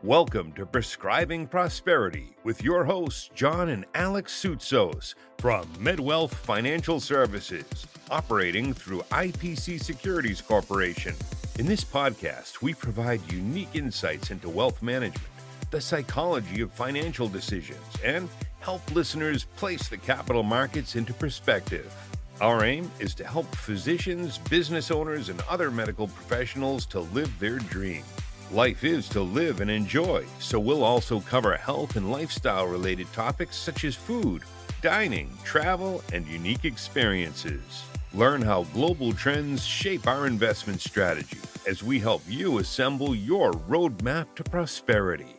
Welcome to Prescribing Prosperity with your hosts, John and Alex Soutsos from MedWealth Financial Services, operating through IPC Securities Corporation. In this podcast, we provide unique insights into wealth management, the psychology of financial decisions, and help listeners place the capital markets into perspective. Our aim is to help physicians, business owners, and other medical professionals to live their dream. Life is to live and enjoy, so we'll also cover health and lifestyle-related topics such as food, dining, travel, and unique experiences. Learn how global trends shape our investment strategy as we help you assemble your roadmap to prosperity.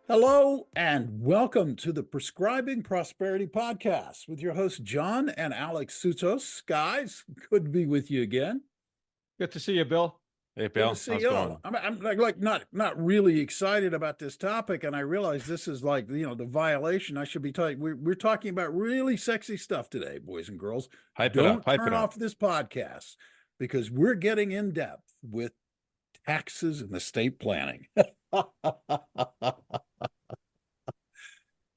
Hello and welcome to the Prescribing Prosperity Podcast with your hosts, John and Alex Soutsos. Guys, good to be with you again. Good to see you, Bill. Hey, Bill. Good to see you all. I'm like not really excited about this topic, and I realize this is like, the violation. I should be talking. We're talking about really sexy stuff today, boys and girls. Don't turn off this podcast because we're getting in depth with taxes and estate planning.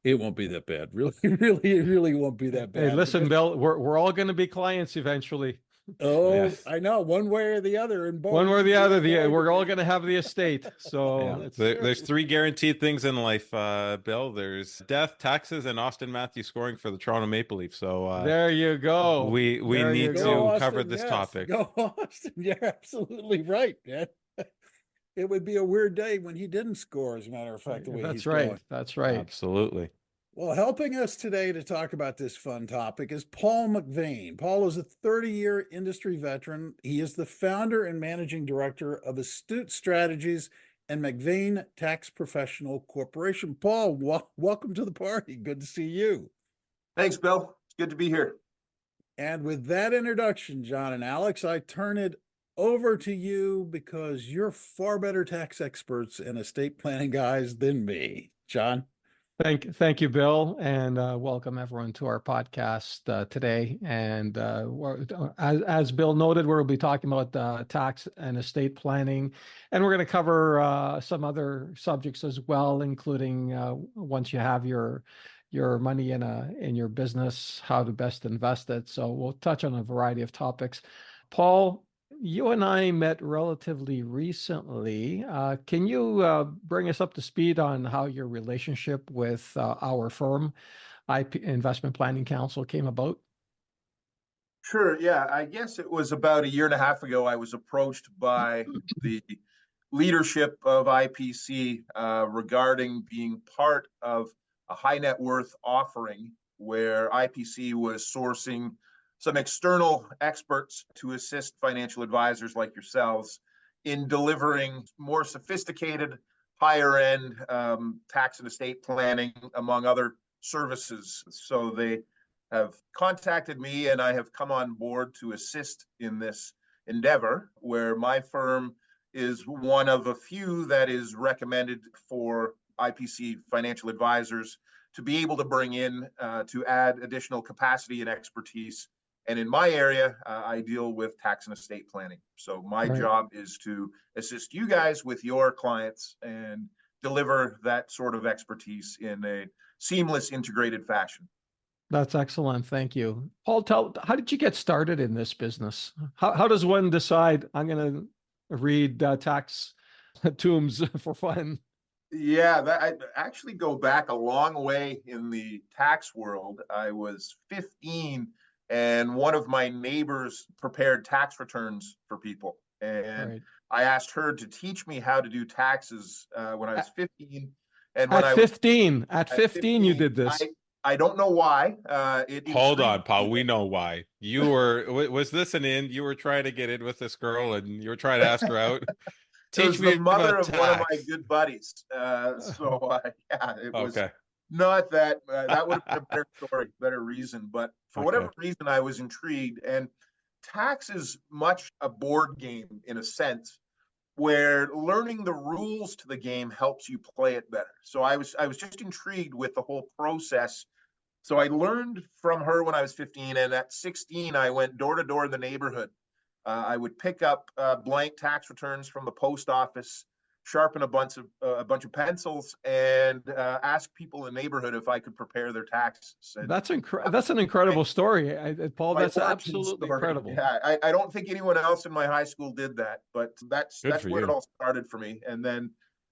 It won't be that bad. Really won't be that bad. Hey, listen, Bill, we're all going to be clients eventually. Oh, yes. I know, one way or the other. And one way or the other, we're all going to have the estate. So there's three guaranteed things in life, Bill. There's death, taxes, and Austin Matthews scoring for the Toronto Maple Leafs. So there you go. We need to cover this topic. Go Austin. You're absolutely right, man. It would be a weird day when he didn't score, as a matter of fact, the way he's going. That's right. Absolutely. Well, helping us today to talk about this fun topic is Paul McVean. Paul is a 30-year industry veteran. He is the founder and managing director of Astute Strategies and McVean Tax Professional Corporation. Paul, welcome to the party. Good to see you. Thanks, Bill. It's good to be here. And with that introduction, John and Alex, I turn it over to you because you're far better tax experts and estate planning guys than me. John? Thank you, Bill, and welcome everyone to our podcast today. And as Bill noted, we'll be talking about tax and estate planning, and we're going to cover some other subjects as well, including once you have your money in your business, how to best invest it. So we'll touch on a variety of topics. Paul, you and I met relatively recently. Can you bring us up to speed on how your relationship with our firm, IP Investment Planning Council, came about? Sure. Yeah. I guess it was about a year and a half ago. I was approached by the leadership of IPC regarding being part of a high net worth offering where IPC was sourcing some external experts to assist financial advisors like yourselves in delivering more sophisticated, higher end tax and estate planning, among other services. So they have contacted me and I have come on board to assist in this endeavor, where my firm is one of a few that is recommended for IPC financial advisors to be able to bring in to add additional capacity and expertise. And in my area, I deal with tax and estate planning. So my job is to assist you guys with your clients and deliver that sort of expertise in a seamless, integrated fashion. That's excellent. Thank you. Paul, how did you get started in this business? How does one decide, I'm going to read tax tombs for fun? Yeah, I actually go back a long way in the tax world. I was 15 and one of my neighbors prepared tax returns for people. And I asked her to teach me how to do taxes when I was 15. And when at 15, you did this. I don't know why. Hold on, Paul. We know why. You were, was this an in? You were trying to get in with this girl and you were trying to ask her out? Teach me the mother of one of my good buddies. Yeah, it was. Okay. Not that, that would have been a better story, better reason, but for whatever reason, I was intrigued. And tax is much a board game in a sense, where learning the rules to the game helps you play it better. So I was just intrigued with the whole process. So I learned from her when I was 15, and at 16, I went door to door in the neighborhood I would pick up blank tax returns from the post office, sharpen a bunch of pencils, and ask people in the neighborhood if I could prepare their taxes. And That's an incredible story, Paul. my That's origin absolutely story. incredible. Yeah, I don't think anyone else in my high school did that, but that's Good for where it you. all started for me. And then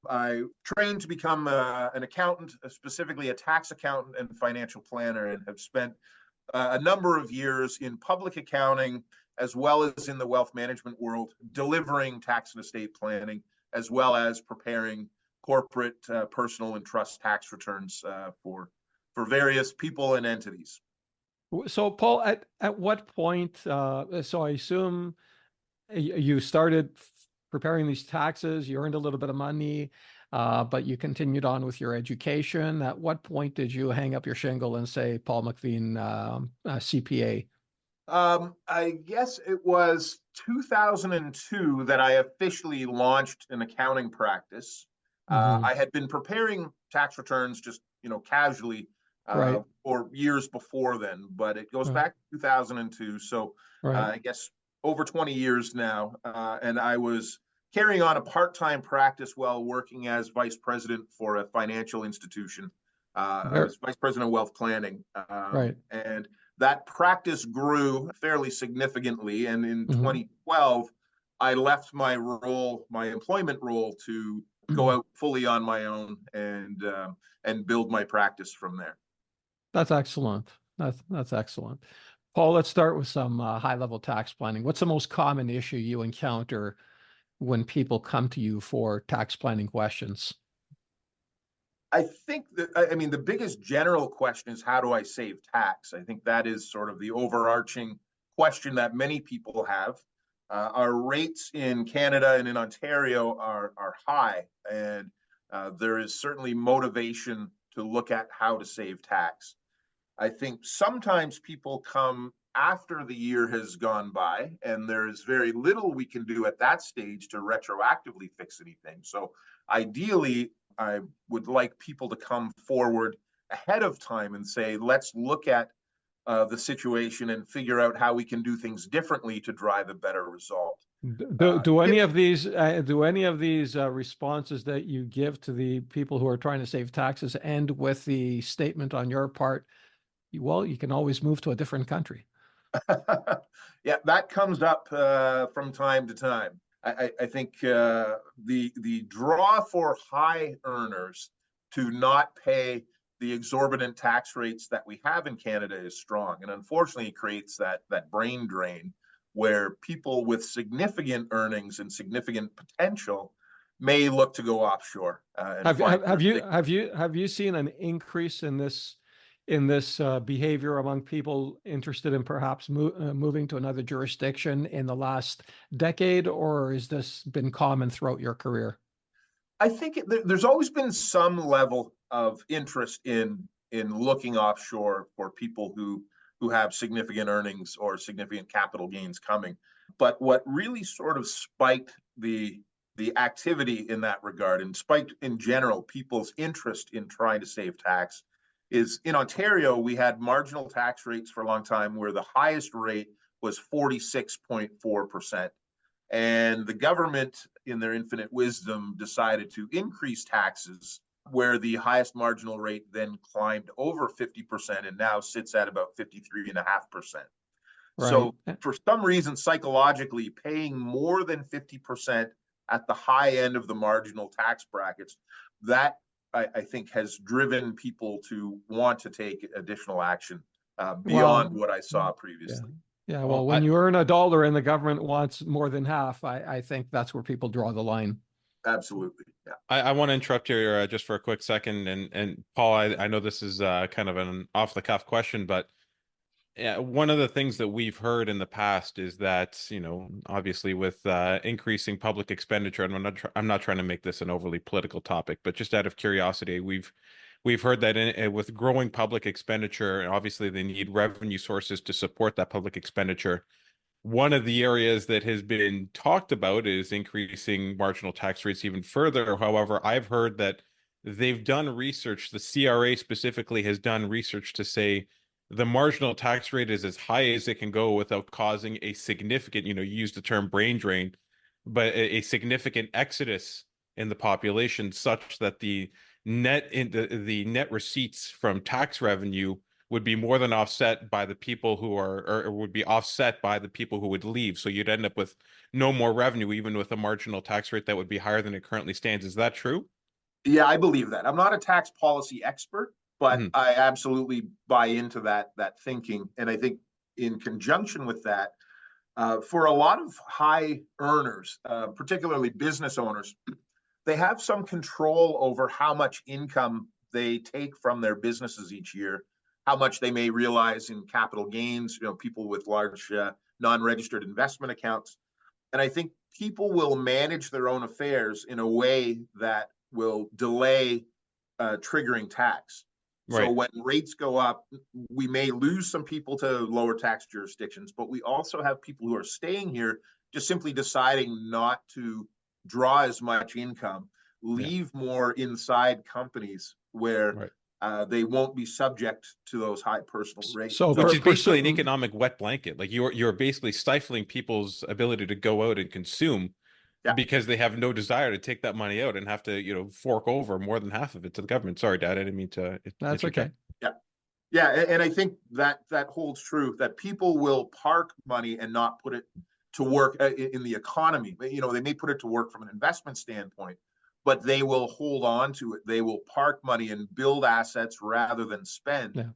I trained to become an accountant, specifically a tax accountant and financial planner, and have spent a number of years in public accounting as well as in the wealth management world, delivering tax and estate planning, as well as preparing corporate, personal, and trust tax returns for various people and entities. So, Paul, at what point? So, I assume you started preparing these taxes. You earned a little bit of money, but you continued on with your education. At what point did you hang up your shingle and say, "Paul McVean, CPA"? I guess it was 2002 that I officially launched an accounting practice. I had been preparing tax returns just, casually Right. for years before then, but it goes back to 2002. So Right. I guess over 20 years now. And I was carrying on a part-time practice while working as vice president for a financial institution. I was vice president of wealth planning. Right. And that practice grew fairly significantly. And in 2012, I left my employment role to go out fully on my own and build my practice from there. That's excellent. That's excellent. Paul, let's start with some high-level tax planning. What's the most common issue you encounter when people come to you for tax planning questions? I think that, the biggest general question is, how do I save tax? I think that is sort of the overarching question that many people have. Our rates in Canada and in Ontario are high, and there is certainly motivation to look at how to save tax. I think sometimes people come after the year has gone by, and there is very little we can do at that stage to retroactively fix anything. So ideally, I would like people to come forward ahead of time and say, let's look at the situation and figure out how we can do things differently to drive a better result. Do any of these responses that you give to the people who are trying to save taxes end with the statement on your part, well, you can always move to a different country? Yeah, that comes up from time to time. I think the draw for high earners to not pay the exorbitant tax rates that we have in Canada is strong, and unfortunately, it creates that brain drain where people with significant earnings and significant potential may look to go offshore. Have you seen an increase in this behavior among people interested in perhaps moving to another jurisdiction in the last decade, or has this been common throughout your career? I think there's always been some level of interest in looking offshore for people who have significant earnings or significant capital gains coming. But what really sort of spiked the activity in that regard, and spiked in general people's interest in trying to save tax, is in Ontario, we had marginal tax rates for a long time where the highest rate was 46.4%. And the government, in their infinite wisdom, decided to increase taxes, where the highest marginal rate then climbed over 50% and now sits at about 53.5%. Right. So for some reason, psychologically, paying more than 50% at the high end of the marginal tax brackets, that I think has driven people to want to take additional action beyond what I saw previously. Yeah, well, when you earn $1 and the government wants more than half, I think that's where people draw the line. Absolutely. Yeah. I want to interrupt here just for a quick second. And Paul, I know this is kind of an off the cuff question, but one of the things that we've heard in the past is that, obviously with increasing public expenditure, and I'm not trying to make this an overly political topic, but just out of curiosity, we've heard that with growing public expenditure, obviously they need revenue sources to support that public expenditure. One of the areas that has been talked about is increasing marginal tax rates even further. However, I've heard that they've done research, the CRA specifically has done research to say the marginal tax rate is as high as it can go without causing a significant, you use the term brain drain, but a significant exodus in the population, such that the net receipts from tax revenue would be more than offset by the people who are, or would be offset by the people who would leave. So you'd end up with no more revenue, even with a marginal tax rate that would be higher than it currently stands. Is that true? Yeah, I believe that. I'm not a tax policy expert, but Mhm. I absolutely buy into that thinking. And I think in conjunction with that, for a lot of high earners, particularly business owners, they have some control over how much income they take from their businesses each year, how much they may realize in capital gains, people with large non-registered investment accounts. And I think people will manage their own affairs in a way that will delay triggering tax. So Right. when rates go up, we may lose some people to lower tax jurisdictions, but we also have people who are staying here just simply deciding not to draw as much income, leave more inside companies where Right. they won't be subject to those high personal rates. So Which is basically an pursue- economic wet blanket. Like you're basically stifling people's ability to go out and consume Yeah. because they have no desire to take that money out and have to, fork over more than half of it to the government. Sorry, Dad, I didn't mean to That's interject. okay. Yeah, and I think that holds true, that people will park money and not put it to work in the economy. They may put it to work from an investment standpoint, but they will hold on to it. They will park money and build assets rather than spend. Yeah.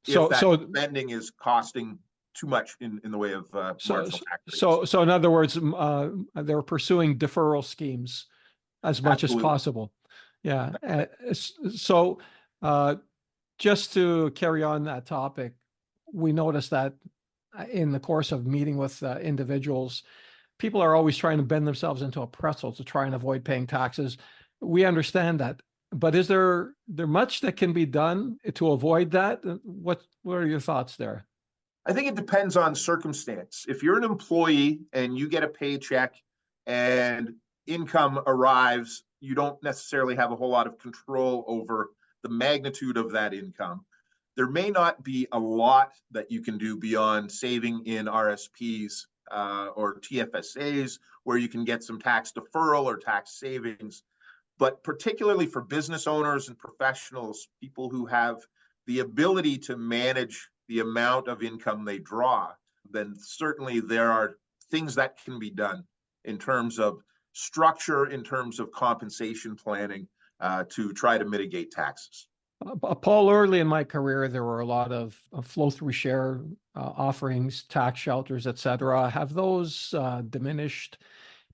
If that So spending is costing too much in the way of marginal tax rates. so in other words, they're pursuing deferral schemes as much as Absolutely. possible. Yeah. So just to carry on that topic, we noticed that in the course of meeting with individuals, people are always trying to bend themselves into a pretzel to try and avoid paying taxes. We understand that, but is there much that can be done to avoid that? What are your thoughts there? I think it depends on circumstance. If you're an employee and you get a paycheck and income arrives, you don't necessarily have a whole lot of control over the magnitude of that income. There may not be a lot that you can do beyond saving in RSPs or TFSAs, where you can get some tax deferral or tax savings. But particularly for business owners and professionals, people who have the ability to manage the amount of income they draw, then certainly there are things that can be done in terms of structure, in terms of compensation planning to try to mitigate taxes. Paul, early in my career, there were a lot of flow-through share offerings, tax shelters, et cetera. Have those diminished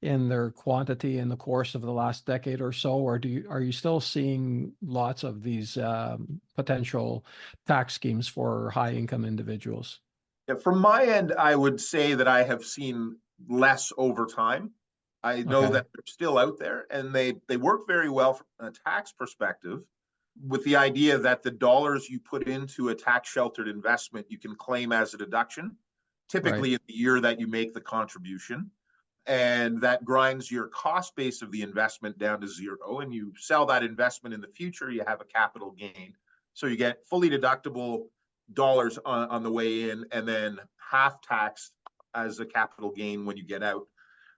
in their quantity in the course of the last decade or so, or are you still seeing lots of these potential tax schemes for high-income individuals? Yeah, from my end, I would say that I have seen less over time. I know that they're still out there, and they work very well from a tax perspective, with the idea that the dollars you put into a tax sheltered investment, you can claim as a deduction, typically in the year that you make the contribution. And that grinds your cost base of the investment down to zero. And you sell that investment in the future, you have a capital gain. So you get fully deductible dollars on the way in, and then half taxed as a capital gain when you get out.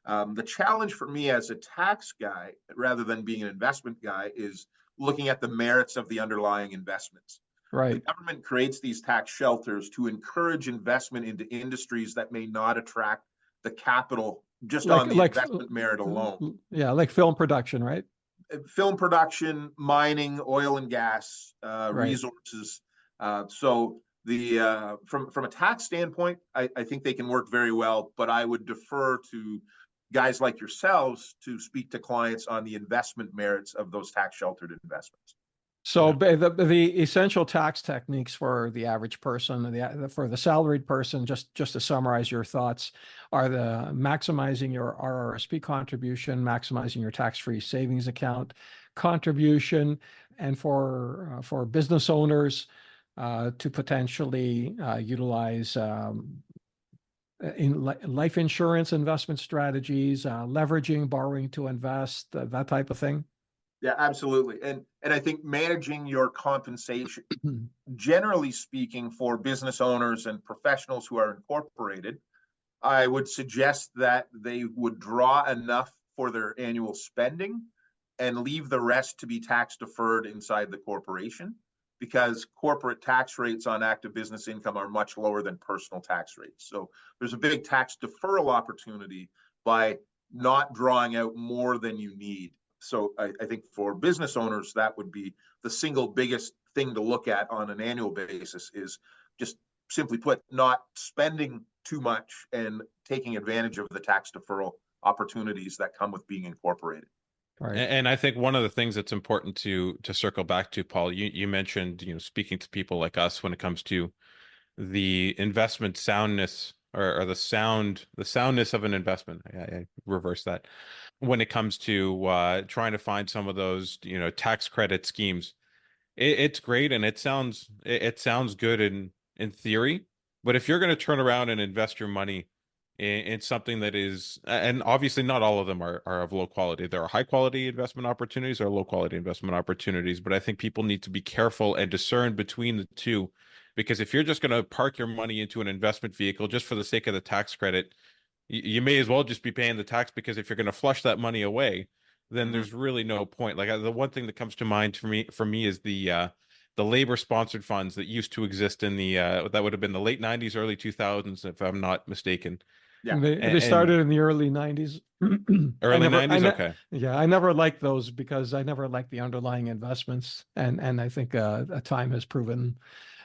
The challenge for me as a tax guy, rather than being an investment guy, is looking at the merits of the underlying investments. The government creates these tax shelters to encourage investment into industries that may not attract the capital just on the investment merit alone. Yeah, like film production, right? Film production, mining, oil and gas, resources. So from a tax standpoint, I think they can work very well, but I would defer to guys like yourselves to speak to clients on the investment merits of those tax sheltered investments. So the essential tax techniques for the average person, for the salaried person, just to summarize your thoughts, are the maximizing your RRSP contribution, maximizing your tax-free savings account contribution, and for business owners to potentially utilize in life insurance investment strategies, leveraging, borrowing to invest, that type of thing. Yeah, absolutely. And I think managing your compensation, generally speaking, for business owners and professionals who are incorporated, I would suggest that they would draw enough for their annual spending and leave the rest to be tax deferred inside the corporation, because corporate tax rates on active business income are much lower than personal tax rates. So there's a big tax deferral opportunity by not drawing out more than you need. So I think for business owners, that would be the single biggest thing to look at on an annual basis, is just simply put, not spending too much and taking advantage of the tax deferral opportunities that come with being incorporated. Right. And I think one of the things that's important to circle back to, Paul, you mentioned, speaking to people like us when it comes to the investment soundness, or the soundness of an investment. I reverse that. When it comes to trying to find some of those, tax credit schemes, it's great and it sounds good in theory, but if you're going to turn around and invest your money in something that is, and obviously not all of them are of low quality. There are high quality investment opportunities, there are low quality investment opportunities, but I think people need to be careful and discern between the two, because if you're just going to park your money into an investment vehicle just for the sake of the tax credit, you may as well just be paying the tax, because if you're going to flush that money away, then there's really no point. Like, the one thing that comes to mind for me is the labor sponsored funds that used to exist in the that would have been the late 90s, early 2000s, if I'm not mistaken. Yeah. They started in the early 90s. Early 90s, okay. Yeah, I never liked those because I never liked the underlying investments, and I think time has proven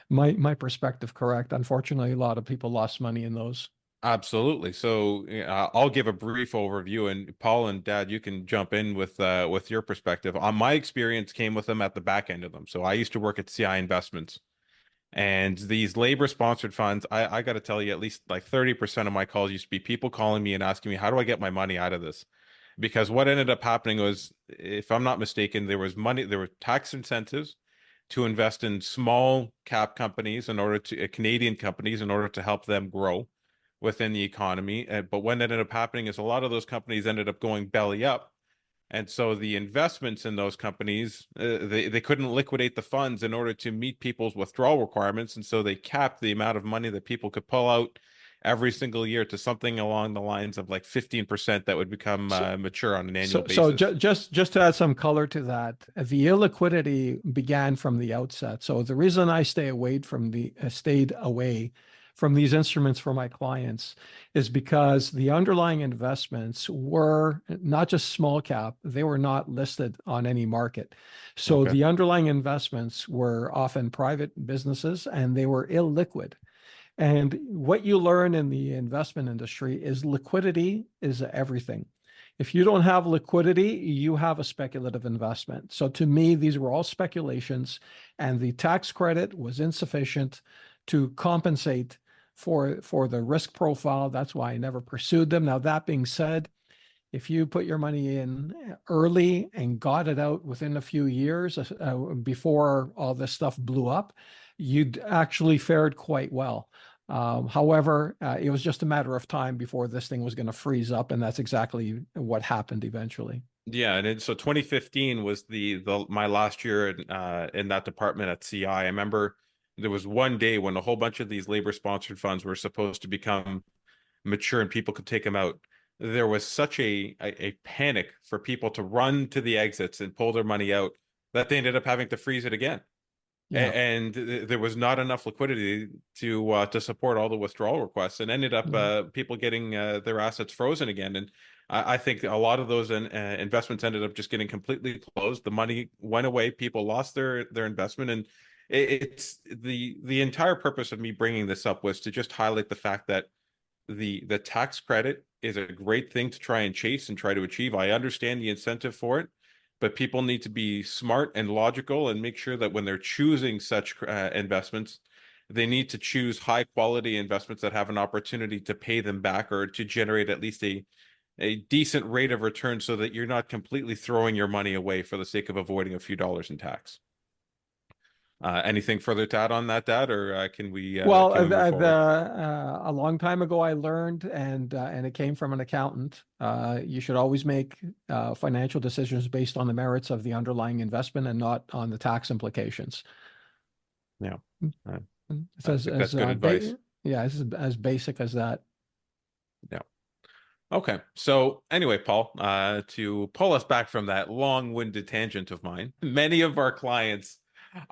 my perspective correct. Unfortunately, a lot of people lost money in those. Absolutely. So I'll give a brief overview, and Paul and Dad, you can jump in with your perspective. On my experience came with them at the back end of them. So I used to work at CI Investments, and these labor sponsored funds, I got to tell you, at least like 30% of my calls used to be people calling me and asking me, how do I get my money out of this? Because what ended up happening was, if I'm not mistaken, there were tax incentives to invest in small cap companies in order to Canadian companies in order to help them grow within the economy. But what ended up happening is a lot of those companies ended up going belly up. And so the investments in those companies, they couldn't liquidate the funds in order to meet people's withdrawal requirements. And so they capped the amount of money that people could pull out every single year to something along the lines of like 15% that would become mature on an annual basis. So just to add some color to that, the illiquidity began from the outset. So the reason I stayed away from these instruments for my clients is because the underlying investments were not just small cap, they were not listed on any market. So the underlying investments were often private businesses and they were illiquid. And what you learn in the investment industry is liquidity is everything. If you don't have liquidity, you have a speculative investment. So to me, these were all speculations, and the tax credit was insufficient to compensate for the risk profile. That's why I never pursued them. Now, that being said, if you put your money in early and got it out within a few years before all this stuff blew up, you'd actually fared quite well. However, it was just a matter of time before this thing was going to freeze up, and that's exactly what happened eventually. Yeah, and so 2015 was my last year in that department at CI. I remember there was one day when a whole bunch of these labor sponsored funds were supposed to become mature and people could take them out. There was such a panic for people to run to the exits and pull their money out that they ended up having to freeze it again. Yeah. And there was not enough liquidity to support all the withdrawal requests, and ended up people getting their assets frozen again. And I think a lot of those investments ended up just getting completely closed. The money went away. People lost their investment, and it's the entire purpose of me bringing this up was to just highlight the fact that the tax credit is a great thing to try and chase and try to achieve. I understand the incentive for it, but people need to be smart and logical and make sure that when they're choosing such investments, they need to choose high quality investments that have an opportunity to pay them back or to generate at least a decent rate of return, so that you're not completely throwing your money away for the sake of avoiding a few dollars in tax. Anything further to add on that, Dad, or can we Well, move forward? a long time ago, I learned, and it came from an accountant. You should always make financial decisions based on the merits of the underlying investment and not on the tax implications. Yeah, I It's think that's good advice. Yeah, it's as basic as that. Yeah. Okay. So anyway, Paul, to pull us back from that long-winded tangent of mine, many of our clients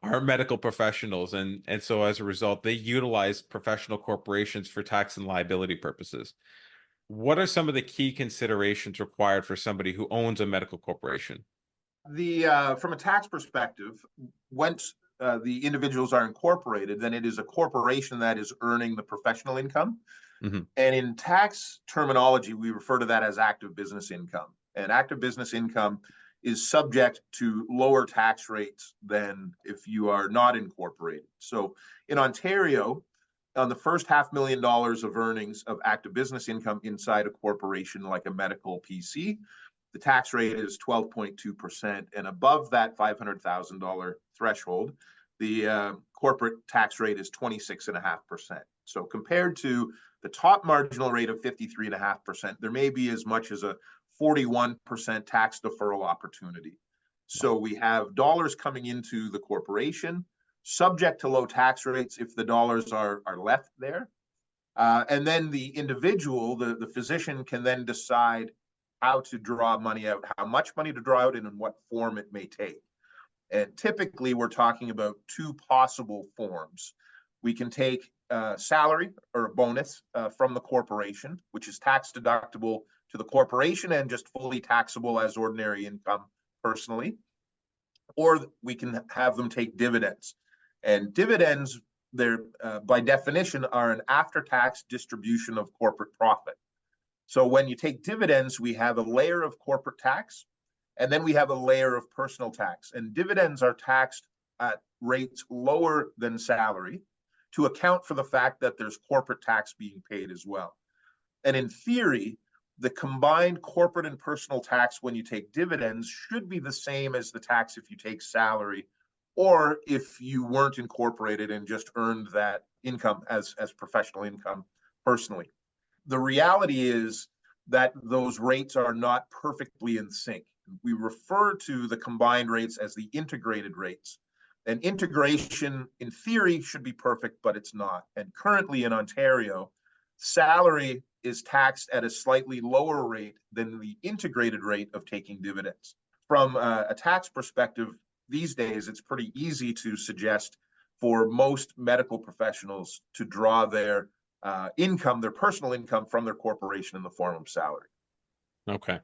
are medical professionals, and so as a result, they utilize professional corporations for tax and liability purposes. What are some of the key considerations required for somebody who owns a medical corporation? From a tax perspective, once the individuals are incorporated, then it is a corporation that is earning the professional income. Mm-hmm. And in tax terminology, we refer to that as active business income. And active business income is subject to lower tax rates than if you are not incorporated. So in Ontario, on the first $500,000 of earnings of active business income inside a corporation like a medical PC, the tax rate is 12.2%. And above that $500,000 threshold, the corporate tax rate is 26.5%. So compared to the top marginal rate of 53.5%, there may be as much as a 41% tax deferral opportunity. So we have dollars coming into the corporation, subject to low tax rates if the dollars are left there. And then the individual, the physician, can then decide how to draw money out, how much money to draw out, and in what form it may take. And typically, we're talking about two possible forms. We can take salary or a bonus from the corporation, which is tax deductible to the corporation and just fully taxable as ordinary income personally. Or we can have them take dividends. And dividends, they're by definition, are an after-tax distribution of corporate profit. So when you take dividends, we have a layer of corporate tax, and then we have a layer of personal tax. And dividends are taxed at rates lower than salary to account for the fact that there's corporate tax being paid as well. And in theory, the combined corporate and personal tax when you take dividends should be the same as the tax if you take salary, or if you weren't incorporated and just earned that income as professional income personally. The reality is that those rates are not perfectly in sync. We refer to the combined rates as the integrated rates. And integration, in theory, should be perfect, but it's not. And currently in Ontario, salary is taxed at a slightly lower rate than the integrated rate of taking dividends. From a tax perspective, these days, it's pretty easy to suggest for most medical professionals to draw their income, their personal income, from their corporation in the form of salary. Okay.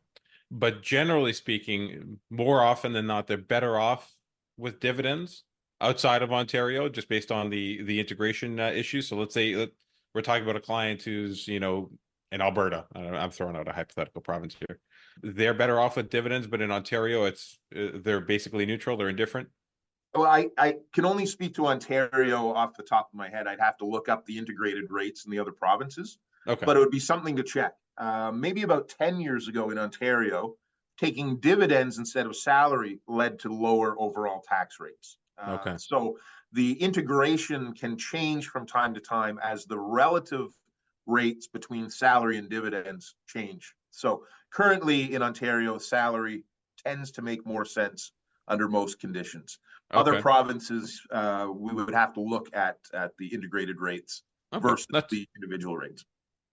But generally speaking, more often than not, they're better off with dividends outside of Ontario, just based on the integration issue. So let's say we're talking about a client who's, in Alberta. I'm throwing out a hypothetical province here. They're better off with dividends, but in Ontario, they're basically neutral. They're indifferent. Well, I can only speak to Ontario off the top of my head. I'd have to look up the integrated rates in the other provinces. Okay. But it would be something to check. Maybe about 10 years ago in Ontario, taking dividends instead of salary led to lower overall tax rates. Okay. So the integration can change from time to time as the relative rates between salary and dividends change. So currently in Ontario, salary tends to make more sense under most conditions. Okay. Other provinces, we would have to look at the integrated rates versus the individual rates.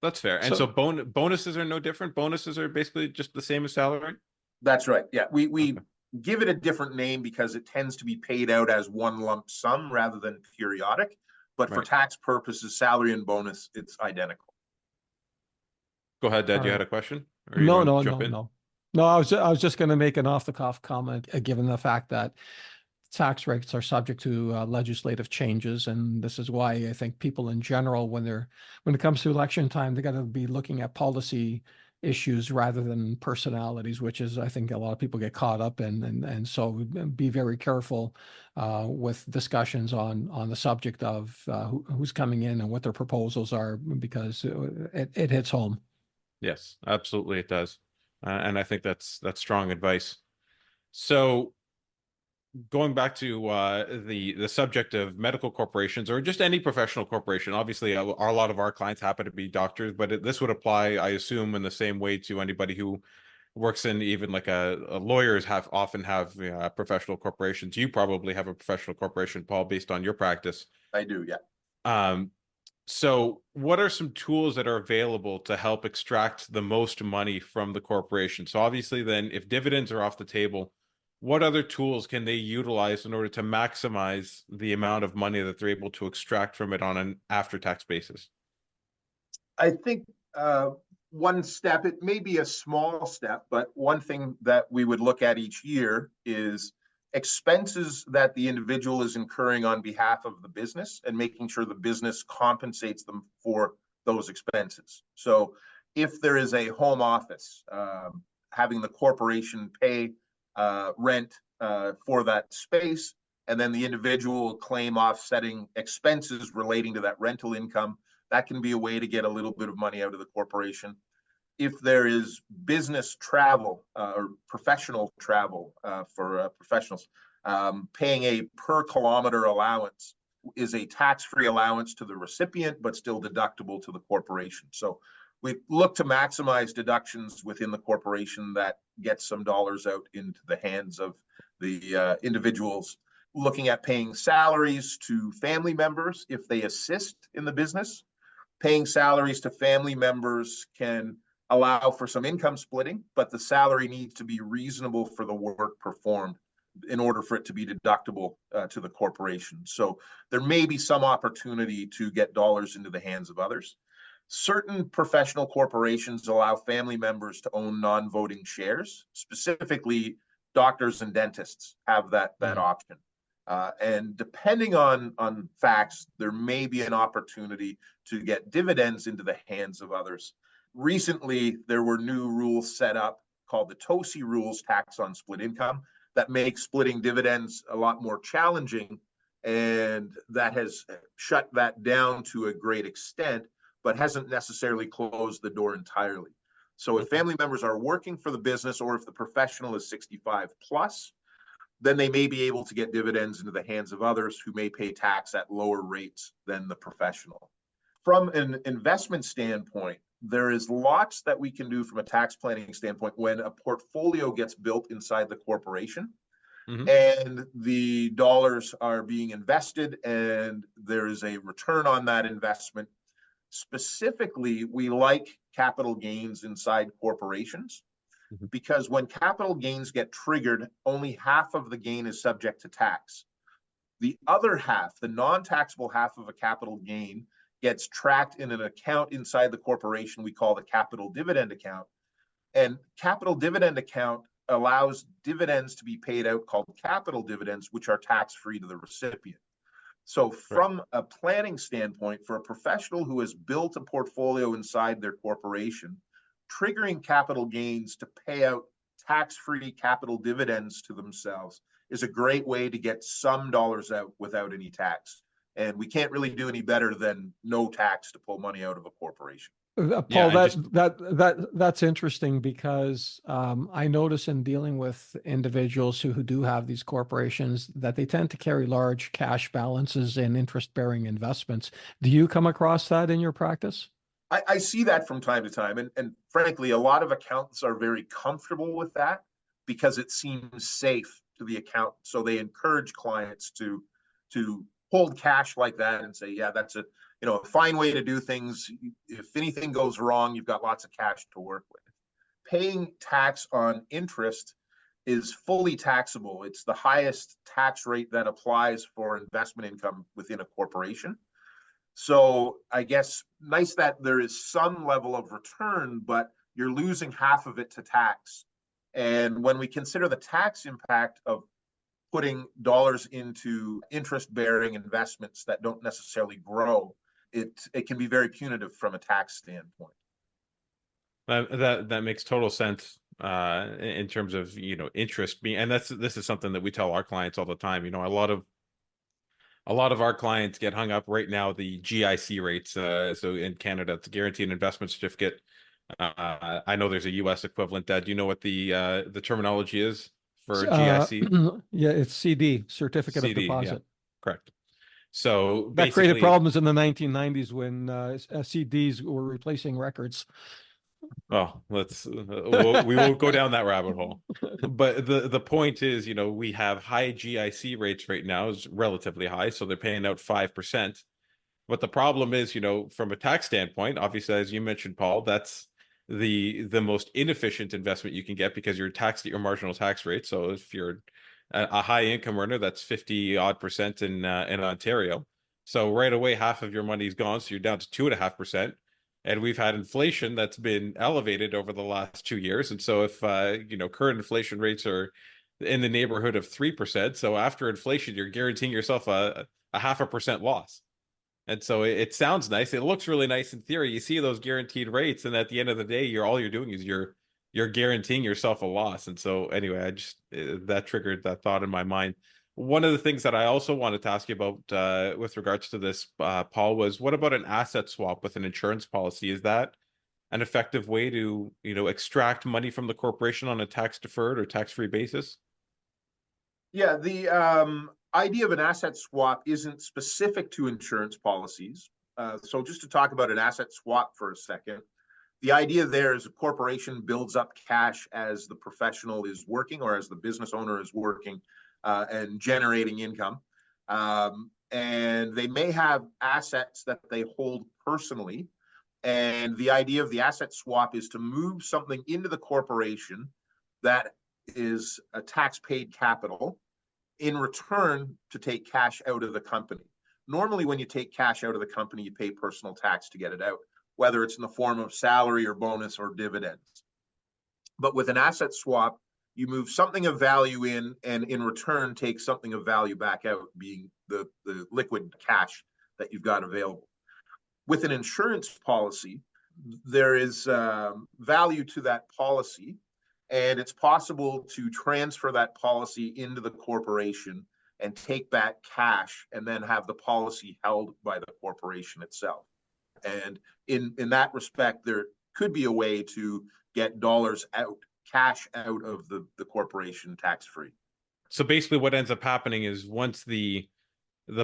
That's fair. And so bonuses are no different? Bonuses are basically just the same as salary? That's right. Yeah, we give it a different name because it tends to be paid out as one lump sum rather than periodic. But for tax purposes, salary and bonus, it's identical. Go ahead, Dad. You had a question? No. I was just going to make an off-the-cuff comment, given the fact that tax rates are subject to legislative changes, and this is why I think people in general, when it comes to election time, they got to be looking at policy issues rather than personalities, which is, I think, a lot of people get caught up in, and so be very careful with discussions on the subject of who's coming in and what their proposals are, because it hits home. Yes, absolutely, it does, and I think that's strong advice. So going back to the subject of medical corporations or just any professional corporation, obviously a lot of our clients happen to be doctors, but this would apply, I assume, in the same way to anybody who works in even like lawyers often have professional corporations. You probably have a professional corporation, Paul, based on your practice. I do, yeah. So what are some tools that are available to help extract the most money from the corporation? So obviously then if dividends are off the table, what other tools can they utilize in order to maximize the amount of money that they're able to extract from it on an after-tax basis? I think one step, it may be a small step, but one thing that we would look at each year is expenses that the individual is incurring on behalf of the business and making sure the business compensates them for those expenses. So if there is a home office, having the corporation pay rent for that space, and then the individual will claim offsetting expenses relating to that rental income. That can be a way to get a little bit of money out of the corporation. If there is business travel or professional travel for professionals, paying a per kilometer allowance is a tax-free allowance to the recipient, but still deductible to the corporation. So we look to maximize deductions within the corporation that gets some dollars out into the hands of the individuals. Looking at paying salaries to family members if they assist in the business. Paying salaries to family members can allow for some income splitting, but the salary needs to be reasonable for the work performed in order for it to be deductible to the corporation. So there may be some opportunity to get dollars into the hands of others. Certain professional corporations allow family members to own non-voting shares. Specifically, doctors and dentists have that option. And depending on facts, there may be an opportunity to get dividends into the hands of others. Recently, there were new rules set up called the TOSI rules, tax on split income, that make splitting dividends a lot more challenging. And that has shut that down to a great extent, but hasn't necessarily closed the door entirely. So if family members are working for the business, or if the professional is 65 plus, then they may be able to get dividends into the hands of others who may pay tax at lower rates than the professional. From an investment standpoint, there is lots that we can do from a tax planning standpoint when a portfolio gets built inside the corporation. Mm-hmm. And the dollars are being invested and there is a return on that investment. Specifically, we like capital gains inside corporations. Because when capital gains get triggered, only half of the gain is subject to tax. The other half, the non-taxable half of a capital gain, gets tracked in an account inside the corporation we call the capital dividend account. And capital dividend account allows dividends to be paid out called capital dividends, which are tax-free to the recipient. So from a planning standpoint, for a professional who has built a portfolio inside their corporation, triggering capital gains to pay out tax-free capital dividends to themselves is a great way to get some dollars out without any tax. And we can't really do any better than no tax to pull money out of a corporation. Paul, that's interesting because I notice in dealing with individuals who do have these corporations that they tend to carry large cash balances in interest-bearing investments. Do you come across that in your practice? I see that from time to time. And frankly, a lot of accountants are very comfortable with that because it seems safe to the accountant. So they encourage clients to hold cash like that and say, yeah, that's a fine way to do things. If anything goes wrong, you've got lots of cash to work with. Paying tax on interest is fully taxable. It's the highest tax rate that applies for investment income within a corporation. So I guess nice that there is some level of return, but you're losing half of it to tax. And when we consider the tax impact of putting dollars into interest-bearing investments that don't necessarily grow, it can be very punitive from a tax standpoint. That makes total sense in terms of interest being, and this is something that we tell our clients all the time. A lot of our clients get hung up right now the GIC rates. So in Canada, it's a guaranteed investment certificate. I know there's a US equivalent. Do you know what the terminology is for GIC? Yeah, it's CD, certificate of CD, yeah, deposit. correct. So That basically, created problems in the 1990s when CDs were replacing records. well, we won't go down that rabbit hole. But the point is, we have high GIC rates right now, is relatively high, so they're paying out 5%. But the problem is, from a tax standpoint, obviously, as you mentioned, Paul, that's the most inefficient investment you can get because you're taxed at your marginal tax rate. So if you're a high income earner, that's 50% in Ontario. So right away, half of your money's gone. So you're down to 2.5%. And we've had inflation that's been elevated over the last 2 years. And so if current inflation rates are in the neighborhood of 3%, so after inflation, you're guaranteeing yourself a 0.5% loss. And so it sounds nice. It looks really nice in theory. You see those guaranteed rates, and at the end of the day, all you're doing is you're guaranteeing yourself a loss. And so anyway, that triggered that thought in my mind. One of the things that I also wanted to ask you about with regards to this, Paul, was what about an asset swap with an insurance policy? Is that an effective way to extract money from the corporation on a tax deferred or tax free basis? Yeah, the idea of an asset swap isn't specific to insurance policies. So just to talk about an asset swap for a second, the idea there is a corporation builds up cash as the professional is working or as the business owner is working and generating income. And they may have assets that they hold personally. And the idea of the asset swap is to move something into the corporation that is a tax paid capital in return to take cash out of the company. Normally, when you take cash out of the company, you pay personal tax to get it out, whether it's in the form of salary or bonus or dividends. But with an asset swap, you move something of value in and in return take something of value back out, being the liquid cash that you've got available. With an insurance policy, there is value to that policy, and it's possible to transfer that policy into the corporation and take back cash and then have the policy held by the corporation itself. And in that respect, there could be a way to get dollars out, cash out of the corporation tax-free. So basically what ends up happening is once the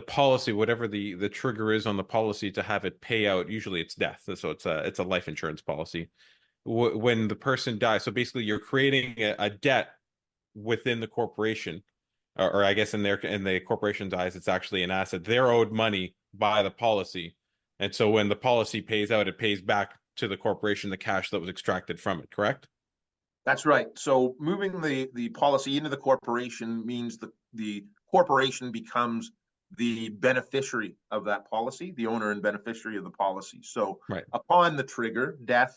policy, whatever the trigger is on the policy to have it pay out, usually it's death. So it's a life insurance policy. When the person dies, so basically you're creating a debt within the corporation, or I guess in the corporation's eyes, it's actually an asset. They're owed money by the policy. And so when the policy pays out, it pays back to the corporation the cash that was extracted from it, correct? That's right. So moving the policy into the corporation means the corporation becomes the beneficiary of that policy, the owner and beneficiary of the policy. So right. Upon the trigger, death,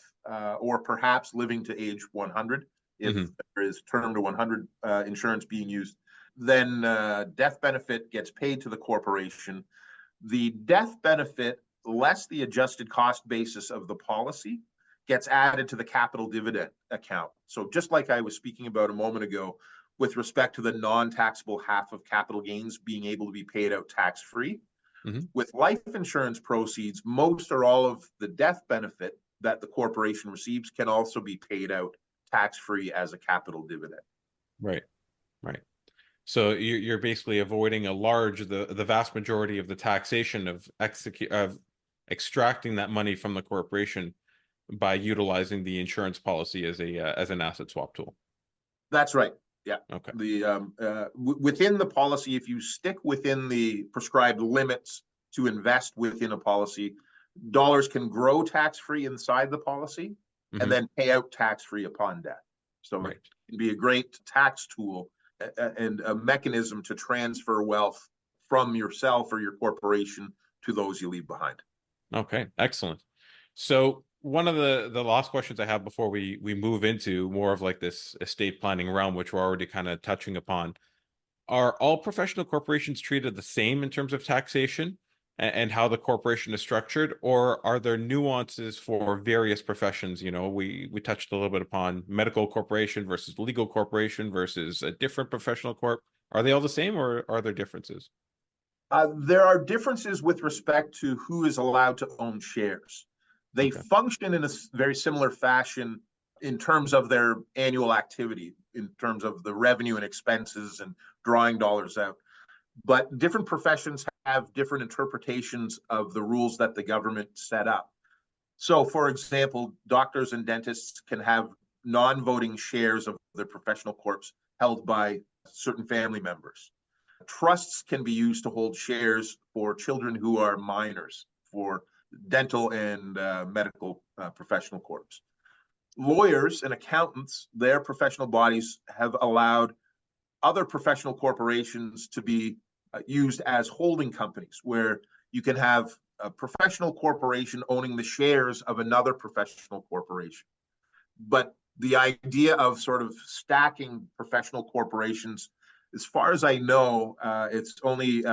or perhaps living to age 100, if there is term to 100 insurance being used, then death benefit gets paid to the corporation. The death benefit, less the adjusted cost basis of the policy, gets added to the capital dividend account. So just like I was speaking about a moment ago, with respect to the non-taxable half of capital gains being able to be paid out tax-free, with life insurance proceeds, most or all of the death benefit that the corporation receives can also be paid out tax-free as a capital dividend. Right. So you're basically avoiding the vast majority of the taxation of extracting that money from the corporation by utilizing the insurance policy as an asset swap tool. That's right. Yeah. Okay. Within the policy, if you stick within the prescribed limits to invest within a policy, dollars can grow tax-free inside the policy and then pay out tax-free upon death. So it can be a great tax tool and a mechanism to transfer wealth from yourself or your corporation to those you leave behind. Okay, excellent. So one of the last questions I have before we move into more of like this estate planning realm, which we're already kind of touching upon, are all professional corporations treated the same in terms of taxation and how the corporation is structured, or are there nuances for various professions? We touched a little bit upon medical corporation versus legal corporation versus a different professional corp. Are they all the same, or are there differences? There are differences with respect to who is allowed to own shares. They function in a very similar fashion in terms of their annual activity, in terms of the revenue and expenses and drawing dollars out. But different professions have different interpretations of the rules that the government set up. So, for example, doctors and dentists can have non-voting shares of their professional corps held by certain family members. Trusts can be used to hold shares for children who are minors, for dental and medical professional corps. Lawyers and accountants, their professional bodies have allowed other professional corporations to be used as holding companies, where you can have a professional corporation owning the shares of another professional corporation. But the idea of sort of stacking professional corporations, as far as I know, it's only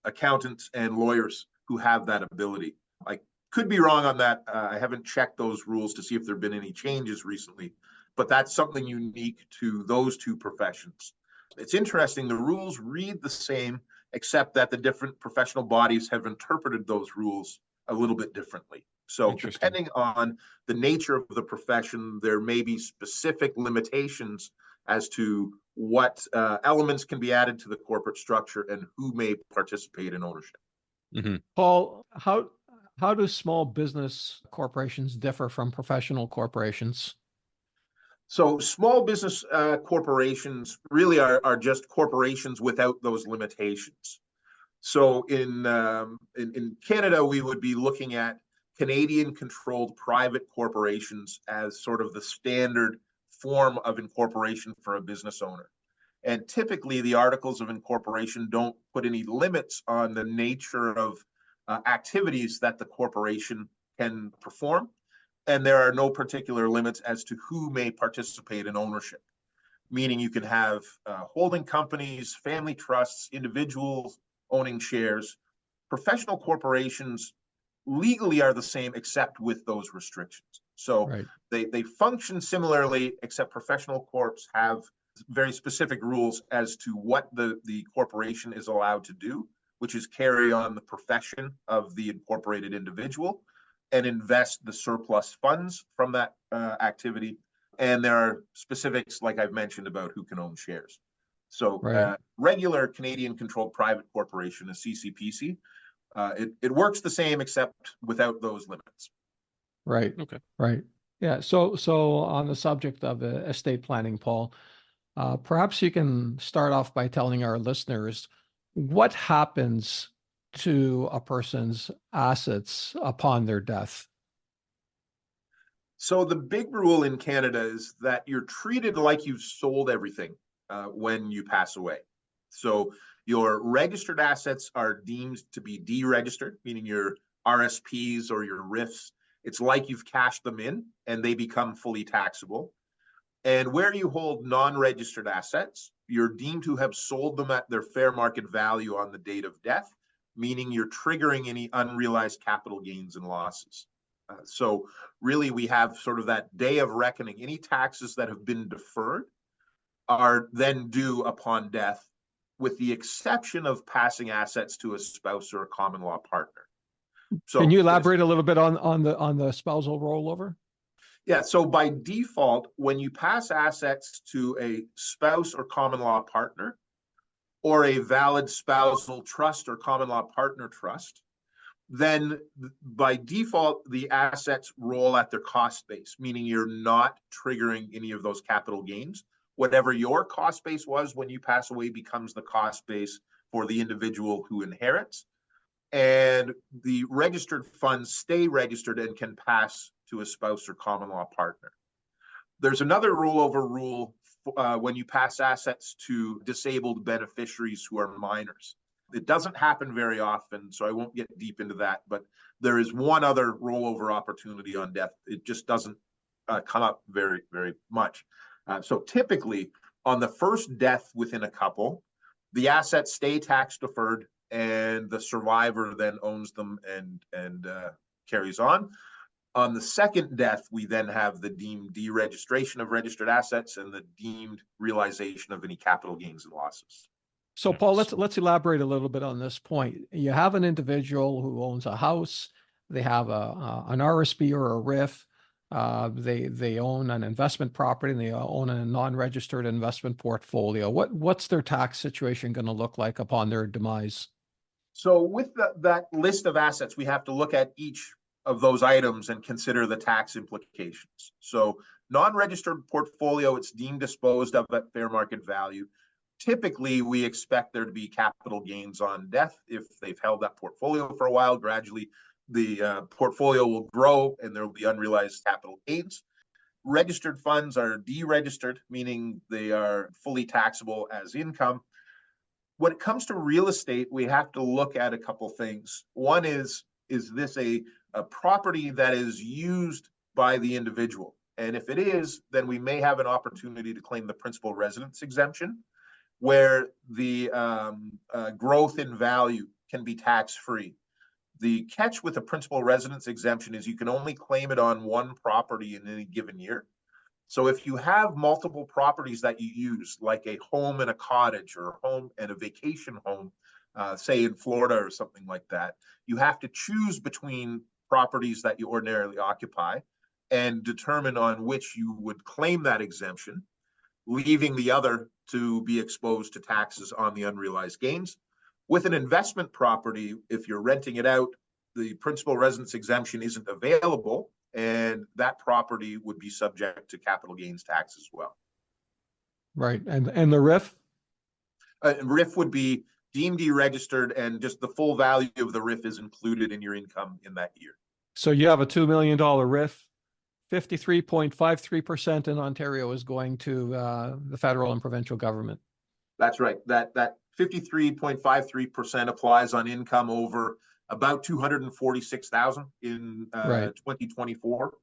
accountants and lawyers who have that ability. I could be wrong on that. I haven't checked those rules to see if there have been any changes recently, but that's something unique to those two professions. It's interesting, the rules read the same, except that the different professional bodies have interpreted those rules a little bit differently. So depending on the nature of the profession, there may be specific limitations as to what elements can be added to the corporate structure and who may participate in ownership. Mm-hmm. Paul, how do small business corporations differ from professional corporations? So small business corporations really are just corporations without those limitations. So in Canada, we would be looking at Canadian-controlled private corporations as sort of the standard form of incorporation for a business owner. And typically, the articles of incorporation don't put any limits on the nature of activities that the corporation can perform. And there are no particular limits as to who may participate in ownership, meaning you can have holding companies, family trusts, individuals owning shares. Professional corporations legally are the same, except with those restrictions. So they function similarly, except professional corps have very specific rules as to what the corporation is allowed to do, which is carry on the profession of the incorporated individual and invest the surplus funds from that activity. And there are specifics, like I've mentioned, about who can own shares. So regular Canadian-controlled private corporation, a CCPC, it works the same, except without those limits. Right. Okay. Right. Yeah. So on the subject of estate planning, Paul, perhaps you can start off by telling our listeners what happens to a person's assets upon their death. So the big rule in Canada is that you're treated like you've sold everything when you pass away. So your registered assets are deemed to be deregistered, meaning your RSPs or your RIFs. It's like you've cashed them in and they become fully taxable. And where you hold non-registered assets, you're deemed to have sold them at their fair market value on the date of death, meaning you're triggering any unrealized capital gains and losses. So really, we have sort of that day of reckoning. Any taxes that have been deferred are then due upon death, with the exception of passing assets to a spouse or a common law partner. So can you elaborate a little bit on the spousal rollover? Yeah, so by default, when you pass assets to a spouse or common law partner, or a valid spousal trust or common law partner trust, then by default, the assets roll at their cost base, meaning you're not triggering any of those capital gains. Whatever your cost base was when you pass away becomes the cost base for the individual who inherits. And the registered funds stay registered and can pass to a spouse or common law partner. There's another rollover rule when you pass assets to disabled beneficiaries who are minors. It doesn't happen very often, so I won't get deep into that, but there is one other rollover opportunity on death. It just doesn't come up very, very much. So typically, on the first death within a couple, the assets stay tax deferred, and the survivor then owns them and carries on. On the second death, we then have the deemed deregistration of registered assets and the deemed realization of any capital gains and losses. So, Paul, let's elaborate a little bit on this point. You have an individual who owns a house. They have an RSP or a RIF. They own an investment property and they own a non-registered investment portfolio. What's their tax situation going to look like upon their demise? So with that list of assets, we have to look at each of those items and consider the tax implications. So non-registered portfolio, it's deemed disposed of at fair market value. Typically, we expect there to be capital gains on death. If they've held that portfolio for a while, gradually the portfolio will grow and there will be unrealized capital gains. Registered funds are deregistered, meaning they are fully taxable as income. When it comes to real estate, we have to look at a couple things. One is this a property that is used by the individual? And if it is, then we may have an opportunity to claim the principal residence exemption, where the growth in value can be tax-free. The catch with the principal residence exemption is you can only claim it on one property in any given year. So if you have multiple properties that you use, like a home and a cottage or a home and a vacation home, say in Florida or something like that, you have to choose between properties that you ordinarily occupy and determine on which you would claim that exemption, leaving the other to be exposed to taxes on the unrealized gains. With an investment property, if you're renting it out, the principal residence exemption isn't available, and that property would be subject to capital gains tax as well. Right. And the RIF? RIF would be deemed deregistered, and just the full value of the RIF is included in your income in that year. So you have a $2 million RIF. 53.53% in Ontario is going to the federal and provincial government. That's right. That 53.53% applies on income over about 246,000 in 2024.